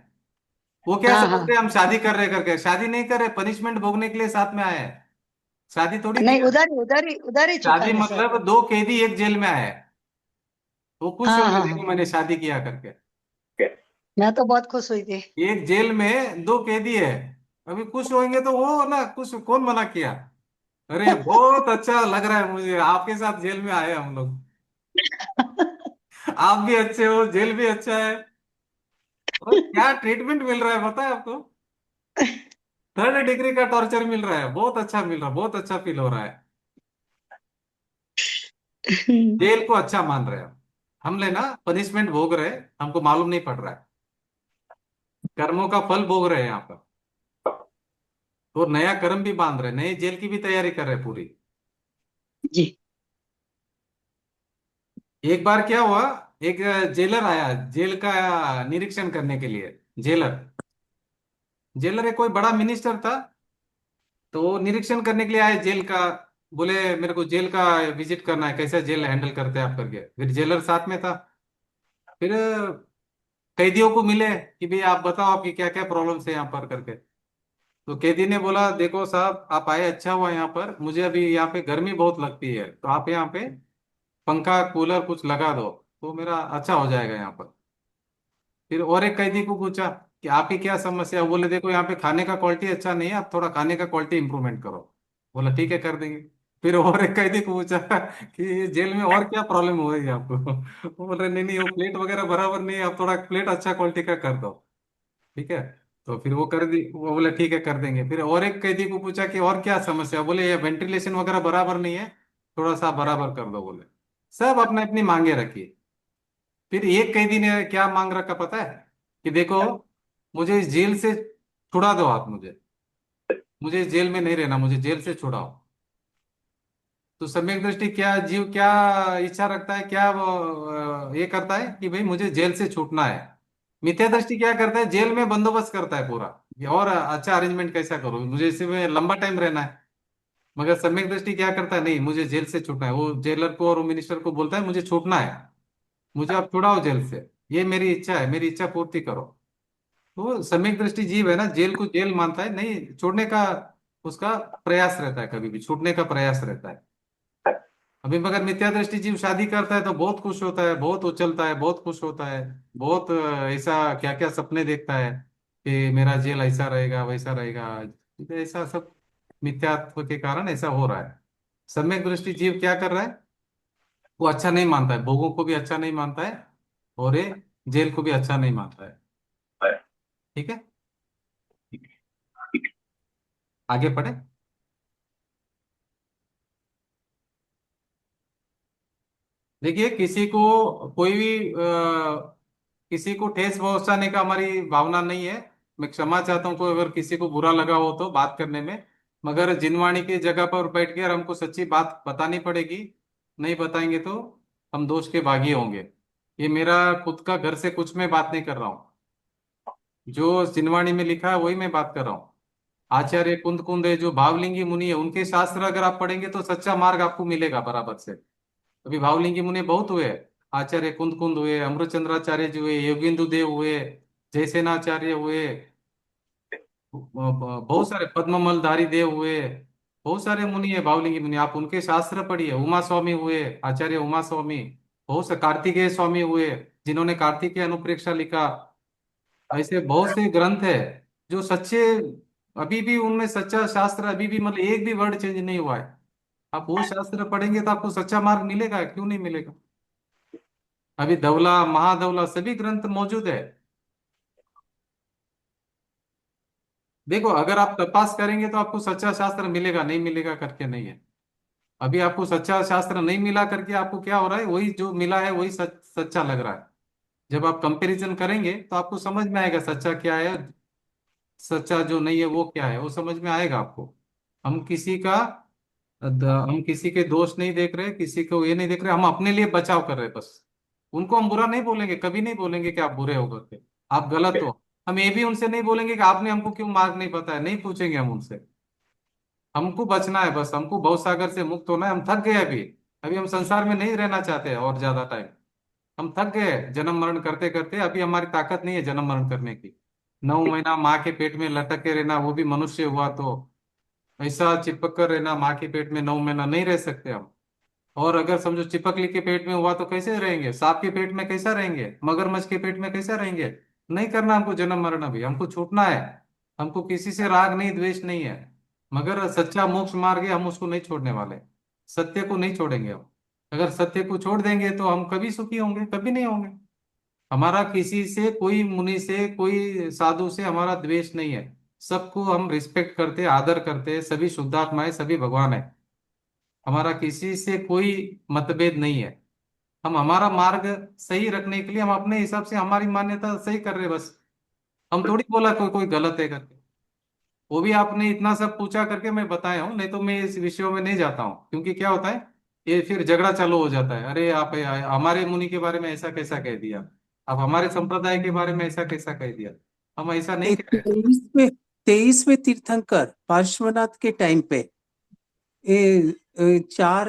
वो क्या हाँ समझते हाँ, हैं हम शादी कर रहे करके? शादी नहीं कर रहे, पनिशमेंट भोगने के लिए साथ में आए हैं, शादी थोड़ी नहीं, किया। उधारी उधारी उधारी शादी चुकाने सर। मतलब दो कैदी एक जेल में आए, वो खुश हाँ होंगे हाँ देखो हाँ, मैंने शादी किया करके। मैं तो बहुत खुश हुई थी। एक जेल में दो कैदी है, अभी खुश होंगे तो वो ना, खुश कौन मना किया? अरे बहुत अच्छा लग रहा है मुझे, आपके साथ जेल में आए हम लोग। आप भी अच्छे हो, जेल भी अच्छा है, और क्या ट्रीटमेंट मिल रहा है पता है आपको? 3rd डिग्री का टॉर्चर मिल रहा है, बहुत अच्छा मिल रहा है, बहुत अच्छा फील हो रहा है। जेल को अच्छा मान रहे हैं हम लेना, पनिशमेंट भोग रहे हैं, हमको मालूम नहीं पड़ रहा है, कर्मों का फल भोग रहे हैं यहाँ पर। और नया कर्म भी बांध रहे हैं, नई जेल की भी तैयारी कर रहे हैं पूरी। जी। एक बार क्या हुआ, एक जेलर आया जेल का निरीक्षण करने के लिए। जेलर जेलर एक कोई बड़ा मिनिस्टर था, तो वो निरीक्षण करने के लिए आए जेल का। बोले मेरे को जेल का विजिट करना है, कैसा जेल हैंडल करते हैं आप करके। फिर जेलर साथ में था। फिर कैदियों को मिले कि भाई आप बताओ आपकी क्या क्या प्रॉब्लम्स है यहाँ पर करके। तो कैदी ने बोला देखो साहब आप आए अच्छा हुआ यहाँ पर, मुझे अभी यहाँ पे गर्मी बहुत लगती है, तो आप यहाँ पे पंखा कूलर कुछ लगा दो तो मेरा अच्छा हो जाएगा यहाँ पर। फिर और एक कैदी को पूछा कि आपकी क्या समस्या है, वो बोले देखो यहाँ पे खाने का क्वालिटी अच्छा नहीं है, आप थोड़ा खाने का क्वालिटी इंप्रूवमेंट करो। बोला ठीक है कर देंगे। फिर और एक कैदी को पूछा कि ये जेल में और क्या प्रॉब्लम हो रही है आपको। वो बोल रहे नहीं नहीं वो प्लेट वगैरह बराबर नहीं है, आप थोड़ा प्लेट अच्छा क्वालिटी का कर दो। ठीक है, तो फिर वो कर दी, वो बोले ठीक है कर देंगे। फिर और एक कैदी को पूछा कि और क्या समस्या, बोले ये वेंटिलेशन वगैरह बराबर नहीं है, थोड़ा सा बराबर कर दो। बोले सब अपने अपनी मांगे रखी। फिर एक कैदी ने क्या मांग रखा पता है, कि देखो मुझे इस जेल से छुड़ा दो आप, मुझे मुझे इस जेल में नहीं रहना, मुझे जेल से छुड़ाओ। तो सम्यक दृष्टि क्या जीव क्या इच्छा रखता है, क्या वो ये करता है कि भाई मुझे जेल से छूटना है। मिथ्या दृष्टि क्या करता है, जेल में बंदोबस्त करता है पूरा, ये और अच्छा अरेंजमेंट कैसा करूं, मुझे इसमें लंबा टाइम रहना है। मगर सम्यक दृष्टि क्या करता है, नहीं मुझे जेल से छूटना है। वो जेलर को और वो मिनिस्टर को बोलता है मुझे छूटना है, मुझे आप छुड़ाओ जेल से, ये मेरी इच्छा है, मेरी इच्छा पूर्ति करो। तो सम्यक दृष्टि जीव है ना, जेल को जेल मानता है, नहीं छोड़ने का उसका प्रयास रहता है, कभी भी छूटने का प्रयास रहता है। अभी मगर मिथ्या दृष्टि जीव शादी करता है तो बहुत खुश होता है, बहुत उछलता है, बहुत खुश होता है, बहुत ऐसा क्या क्या सपने देखता है कि मेरा जेल ऐसा रहेगा वैसा रहेगा। ठीक है, ऐसा सब मिथ्यात्व के कारण ऐसा हो रहा है। सम्यक दृष्टि जीव क्या कर रहा है, वो अच्छा नहीं मानता है, भोगों को भी अच्छा नहीं मानता है, और ये जेल को भी अच्छा नहीं मानता है। ठीक है, आगे पढ़े। देखिए किसी को कोई भी किसी को ठेस पहुंचाने का हमारी भावना नहीं है। मैं क्षमा चाहता हूँ कोई अगर किसी को बुरा लगा हो तो बात करने में, मगर जिनवाणी की जगह पर बैठ कर हमको सच्ची बात बतानी पड़ेगी। नहीं बताएंगे तो हम दोष के भागी होंगे। ये मेरा खुद का घर से कुछ मैं बात नहीं कर रहा हूँ, जो जिनवाणी में लिखा है वही मैं बात कर रहा हूँ। आचार्य कुंद कुंद है जो भावलिंगी मुनि है, उनके शास्त्र अगर आप पढ़ेंगे तो सच्चा मार्ग आपको मिलेगा बराबर से। अभी भावलिंगी मुनि बहुत हुए, आचार्य कुंद कुंद हुए, अमृतचंद्राचार्य जी हुए, योगेंदु देव हुए, जयसेनाचार्य हुए, बहुत सारे पद्ममलधारी देव हुए, बहुत सारे मुनि है भावलिंगी मुनि, आप उनके शास्त्र पढ़िए। उमा स्वामी हुए, आचार्य उमा स्वामी, बहुत से कार्तिकेय स्वामी हुए जिन्होंने कार्तिकेय अनुप्रेक्षा लिखा। ऐसे बहुत से ग्रंथ है जो सच्चे, अभी भी उनमें सच्चा शास्त्र अभी भी मतलब एक भी वर्ड चेंज नहीं हुआ है। आप वो शास्त्र पढ़ेंगे तो आपको सच्चा मार्ग मिलेगा, क्यों नहीं मिलेगा। अभी धवला महाधवला सभी ग्रंथ मौजूद है। देखो अगर आप तपास करेंगे तो आपको सच्चा शास्त्र मिलेगा, नहीं मिलेगा करके नहीं है। अभी आपको सच्चा शास्त्र नहीं मिला करके आपको क्या हो रहा है, वही जो मिला है वही सच्चा लग रहा है। जब आप कंपैरिजन करेंगे तो आपको समझ में आएगा सच्चा क्या है, सच्चा जो नहीं है वो क्या है, वो समझ में आएगा आपको। हम किसी का हम किसी के दोष नहीं देख रहे, किसी को ये नहीं देख रहे, हम अपने लिए बचाव कर रहे हैं बस। उनको हम बुरा नहीं बोलेंगे, कभी नहीं बोलेंगे कि आप बुरे हो करके, आप गलत हो। हम ये भी उनसे नहीं बोलेंगे कि आपने हमको क्यों मार्ग नहीं पता है, नहीं पूछेंगे हम उनसे। हमको बचना है बस, हमको भवसागर से मुक्त होना है। हम थक गए अभी, अभी हम संसार में नहीं रहना चाहते और ज्यादा टाइम। हम थक गए जन्म मरण करते करते, अभी हमारी ताकत नहीं है जन्म मरण करने की। 9 महीना माँ के पेट में लटक के रहना, वो भी मनुष्य हुआ तो ऐसा चिपक कर रहना माँ के पेट में 9 महीना नहीं रह सकते हम। और अगर समझो चिपकली के पेट में हुआ तो कैसे रहेंगे, सांप के पेट में कैसा रहेंगे, मगरमच्छ के पेट में कैसा रहेंगे। नहीं करना हमको जन्म मरण, अभी हमको छूटना है। हमको किसी से राग नहीं द्वेष नहीं है। मगर सच्चा मोक्ष मार्ग है, हम उसको नहीं छोड़ने वाले। सत्य को नहीं छोड़ेंगे हम। अगर सत्य को छोड़ देंगे तो हम कभी सुखी होंगे? कभी नहीं होंगे। हमारा किसी से, कोई मुनि से, कोई साधु से हमारा द्वेष नहीं है। सबको हम रिस्पेक्ट करते, आदर करते, सभी शुद्धात्माएं, सभी भगवान है। हमारा किसी से कोई मतभेद नहीं है। हम हमारा मार्ग सही रखने के लिए हम अपने हिसाब से हमारी मान्यता सही कर रहे हैं बस। हम थोड़ी बोला कोई कोई गलत है करके। वो भी आपने इतना सब पूछा करके मैं बताया हूँ, नहीं तो मैं इस विषयों में नहीं जाता हूँ। क्योंकि क्या होता है, ये फिर झगड़ा चालू हो जाता है। अरे आप हमारे मुनि के बारे में ऐसा कैसा कह दिया, आप हमारे संप्रदाय के बारे में ऐसा कैसा कह दिया। हम ऐसा नहीं कह रहे। 23वें तीर्थंकर पार्श्वनाथ के टाइम पे ये 4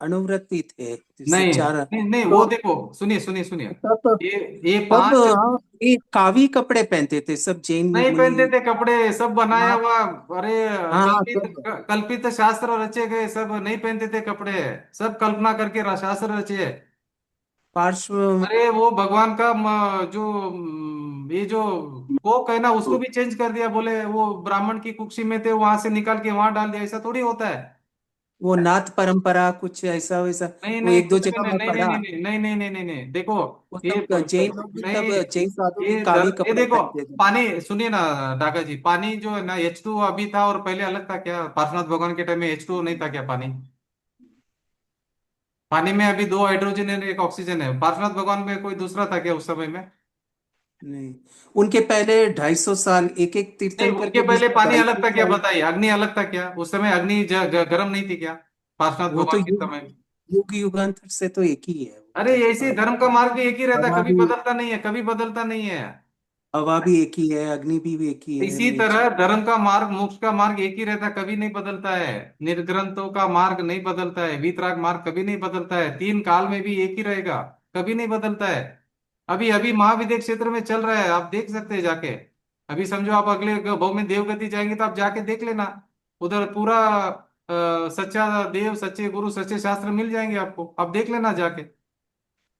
अनुव्रती थे, जिससे नहीं 4 नहीं नहीं, वो देखो, सुनिए सुनिए सुनिए, तब ये तब 5 ये कावी कपड़े पहनते थे सब जैन नहीं मुनि। पहनते थे कपड़े, सब बनाया हाँ हुआ। अरे हाँ कल्पित कल्पित शास्त्र रचे गए, सब नहीं पहनते थे कपड़े। सब कल्पना करके शास्त्र रचे। पार्श्व अरे वो भगवान का जो ये जो वो कहना, उसको भी चेंज कर दिया। बोले वो ब्राह्मण की कुक्षी में थे, वहां से निकाल के वहां डाल दिया। ऐसा थोड़ी होता है। वो नाथ परंपरा कुछ ऐसा वैसा, नहीं वो नहीं, एक दो कुछ भी जगह नहीं में नहीं नहीं पढ़ा। नहीं नहीं नहीं नहीं नहीं नहीं, देखो वो ये सब जैन लोग भी नहीं, तब जैन साधु भी ये कावी ये कपड़े देखो, पहनते थे। पानी सुनिए ना डाका जी, पानी जो है ना H2 अभी था और पहले अलग था क्या? पार्श्वनाथ भगवान के टाइम में H2 नहीं था क्या पानी? पानी में अभी 2 हाइड्रोजन है, एक ऑक्सीजन है। पार्श्वनाथ भगवान में कोई दूसरा था क्या उस समय में? नहीं, उनके पहले 250 साल एक एक नहीं, तीर्थंकर उनके के बीच पहले में पानी अलग 250 था क्या? साल। बताइए, अग्नि अलग था क्या उस समय? अग्नि गर्म नहीं थी क्या पार्श्वनाथ वो तो भगवान के युग समय? युग युगांतर से तो एक ही है, वो अरे तो ऐसे धर्म का मार्ग भी एक ही रहता है, हवा कभी भी बदलता नहीं है, कभी बदलता नहीं है। हवा भी एक ही है, अग्नि भी एक ही है, इसी नेचर। तरह धर्म का मार्ग, मोक्ष का मार्ग एक ही रहता है, कभी नहीं बदलता है। निर्ग्रंथों का मार्ग नहीं बदलता है, वीतराग मार्ग कभी नहीं बदलता है। 3 काल में भी एक ही रहेगा, कभी नहीं बदलता है। अभी अभी महाविद्य क्षेत्र में चल रहा है, आप देख सकते हैं जाके। अभी समझो आप अगले भाव में देवगति जाएंगे तो आप जाके देख लेना। उधर पूरा सच्चा देव, सच्चे गुरु, सच्चे शास्त्र मिल जाएंगे आपको, आप देख लेना जाके।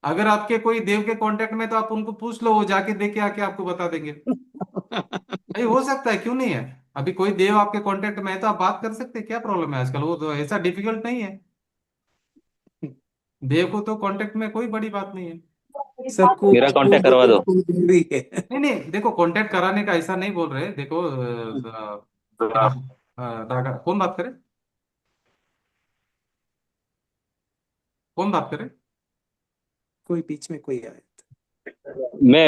अगर आपके कोई देव के कांटेक्ट में तो आप उनको पूछ लो, वो जाके देख के आके आपको बता देंगे। नहीं, हो सकता है, क्यों नहीं है। अभी कोई देव आपके कांटेक्ट में है तो आप बात कर सकते हैं, क्या प्रॉब्लम है आजकल? वो तो ऐसा डिफिकल्ट नहीं है। देव को तो कांटेक्ट में कोई बड़ी बात नहीं है। सबको मेरा कांटेक्ट करवा दो। भी है। नहीं नहीं, देखो कांटेक्ट कराने का ऐसा नहीं बोल रहे। देखो कौन बात करे, कौन बात करे? कोई बीच में कोई आए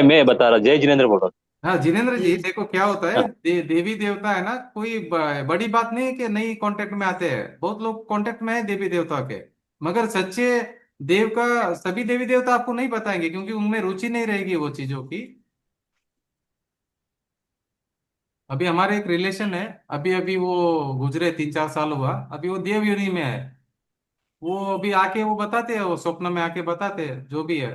मैं बता रहा, जय जिनेन्द्र बोल रहा हाँ जिनेन्द्र जी, हूँ। देखो क्या होता है, देवी देवता है ना, कोई बड़ी बात नहीं है कि नहीं कांटेक्ट में आते हैं। बहुत लोग कांटेक्ट में है देवी देवता के। मगर सच्चे देव का सभी देवी देवता आपको नहीं बताएंगे, क्योंकि उनमें रुचि नहीं रहेगी वो चीजों की। अभी हमारे एक रिलेशन है, अभी अभी वो गुजरे, 3-4 साल हुआ, अभी वो देव योनि में है। वो अभी आके वो बताते हैं, वो स्वप्न में आके बताते हैं जो भी है।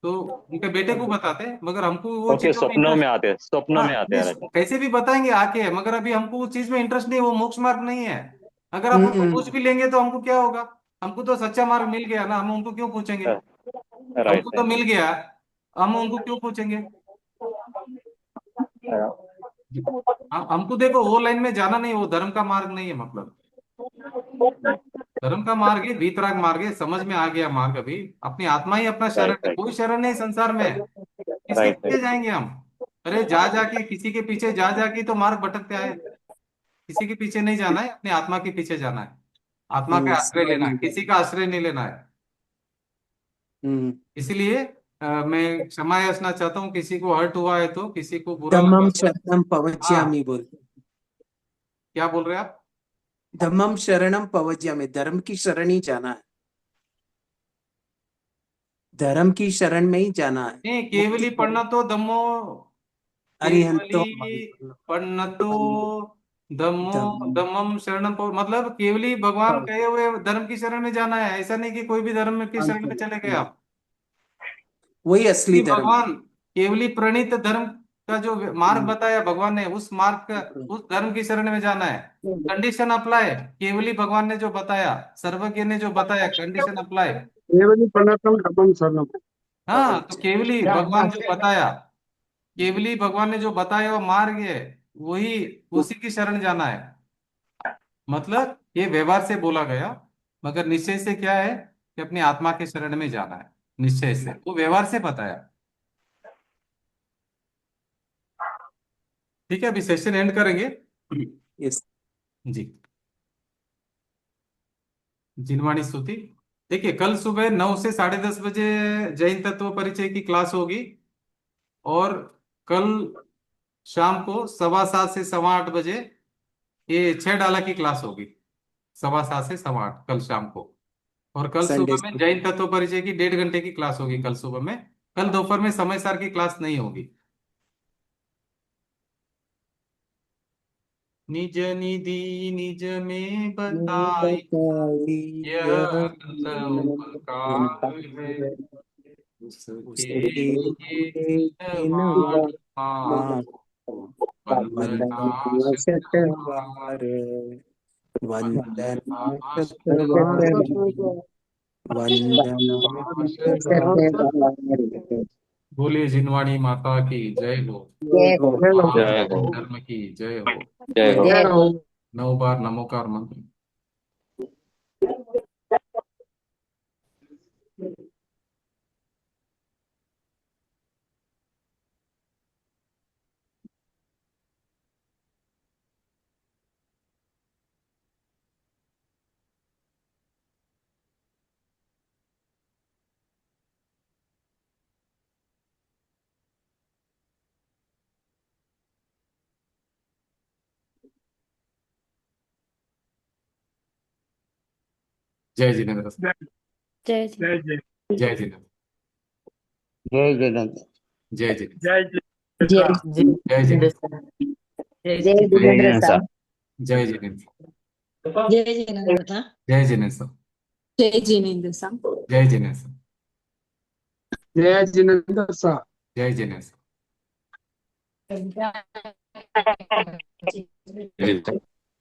तो उनके बेटे को बताते हैं, मगर हमको वो ओके, चीजों में स्वप्नों में इंटरेस्ट। आते हैं, स्वप्नों हाँ, में आते नहीं, हैं राजा। कैसे भी बताएंगे आके, मगर अभी हमको उस चीज में इंटरेस्ट नहीं है, वो मोक्ष मार्ग नहीं है। अगर आप उनको पूछ भी लेंगे तो हमको क्या होगा? हमको तो सच्चा मार्ग मिल गया ना, हम उनको क्यों पूछेंगे? राइट हमको तो मिल गया, हम उनको क्यों पूछेंगे? हमको देखो वो लाइन में जाना नहीं, वो धर्म का मार्ग नहीं है। मतलब धर्म का मार्ग है, वीतराग मार्ग है, समझ में आ गया मार्ग। अभी अपनी आत्मा ही अपना शरण राइट है, राइट कोई शरण नहीं संसार में। किसके राइट पीछे जाएंगे हम? अरे जा जाके किसी के पीछे जा जाके तो मार्ग भटकते आए। किसी के पीछे नहीं जाना है, अपनी आत्मा के पीछे जाना है। आत्मा का आश्रय लेना है, किसी का आश्रय नहीं लेना है। इसलिए मैं क्षमा याचना चाहता हूँ, किसी को हर्ट हुआ है तो, किसी को बुरा लगा धम्मम तो। शरणम हाँ, पवज्यामि बोलते। क्या बोल रहे हैं आप? धम्मम शरणम पवज्यामि, धर्म की शरण ही जाना है, धर्म की शरण में ही जाना है। नहीं, मुक्ति केवली पढ़ना तो धम्मो, अरिहंतो केवली पढ़ना तो धम्मो, धम्म धम्मम शरणम मतलब केवली भगवान कहे हुए धर्म की शरण में जाना है। ऐसा नहीं कि कोई भी धर्म की शरण में चले गए आप। वही असली कि धर्म है। भगवान केवली प्रणीत धर्म का जो मार्ग बताया भगवान ने, उस मार्ग का, उस धर्म की शरण में जाना है। कंडीशन अप्लाई, केवली भगवान ने जो बताया, सर्वज्ञ ने जो बताया, कंडीशन अप्लाई। केवली प्रणतम धर्मम शरणम। हाँ, तो केवली भगवान जो बताया, केवली भगवान ने जो बताया वो मार्ग है, वही उसी की शरण जाना है। मतलब ये व्यवहार से बोला गया, मगर निश्चय से क्या है कि अपनी आत्मा के शरण में जाना है। निश्चय से वो व्यवहार से बताया। ठीक है, अभी सेशन एंड करेंगे। यस जी, जिनवाणी स्तुति। देखिए, कल सुबह 9 से 10:30 बजे जैन तत्व परिचय की क्लास होगी, और कल शाम को 7:15 से 8:15 ये 6 डाला की क्लास होगी। 7:15 से 8:15 कल शाम को। और कल संडे सुबह में जैन तत्व परिचय की 1.5 घंटे की क्लास होगी कल सुबह में। कल दोपहर में समय सार की क्लास नहीं होगी। निज निधि निज में बताई यह उपकार है, उसके लिए वाणी वंदना शतबार, वंदना वंदना शतबार। बोलिए जिनवाणी माता की जय हो, जय हो। जय हो। धर्म की जय हो। जय हो। जय हो। 9 बार नमोकार मंत्र। जय जिनेन्द्र। जय जी। जय जय जय जिनेन्द्र। जय जिनेन्द्र। जय जिनेन्द्र। जय जय जय जिनेन्द्र। जय जय जिनेन्द्र साहब। जय जिनेन्द्र। जय जिनेन्द्र था। जय जिनेन्द्र। जय जिनेन्द्र साहब। जय जिनेन्द्र। जय जिनेन्द्र साहब। जय जिनेन्द्र। जय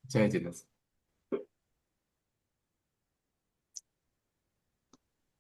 जय जिनेन्द्र।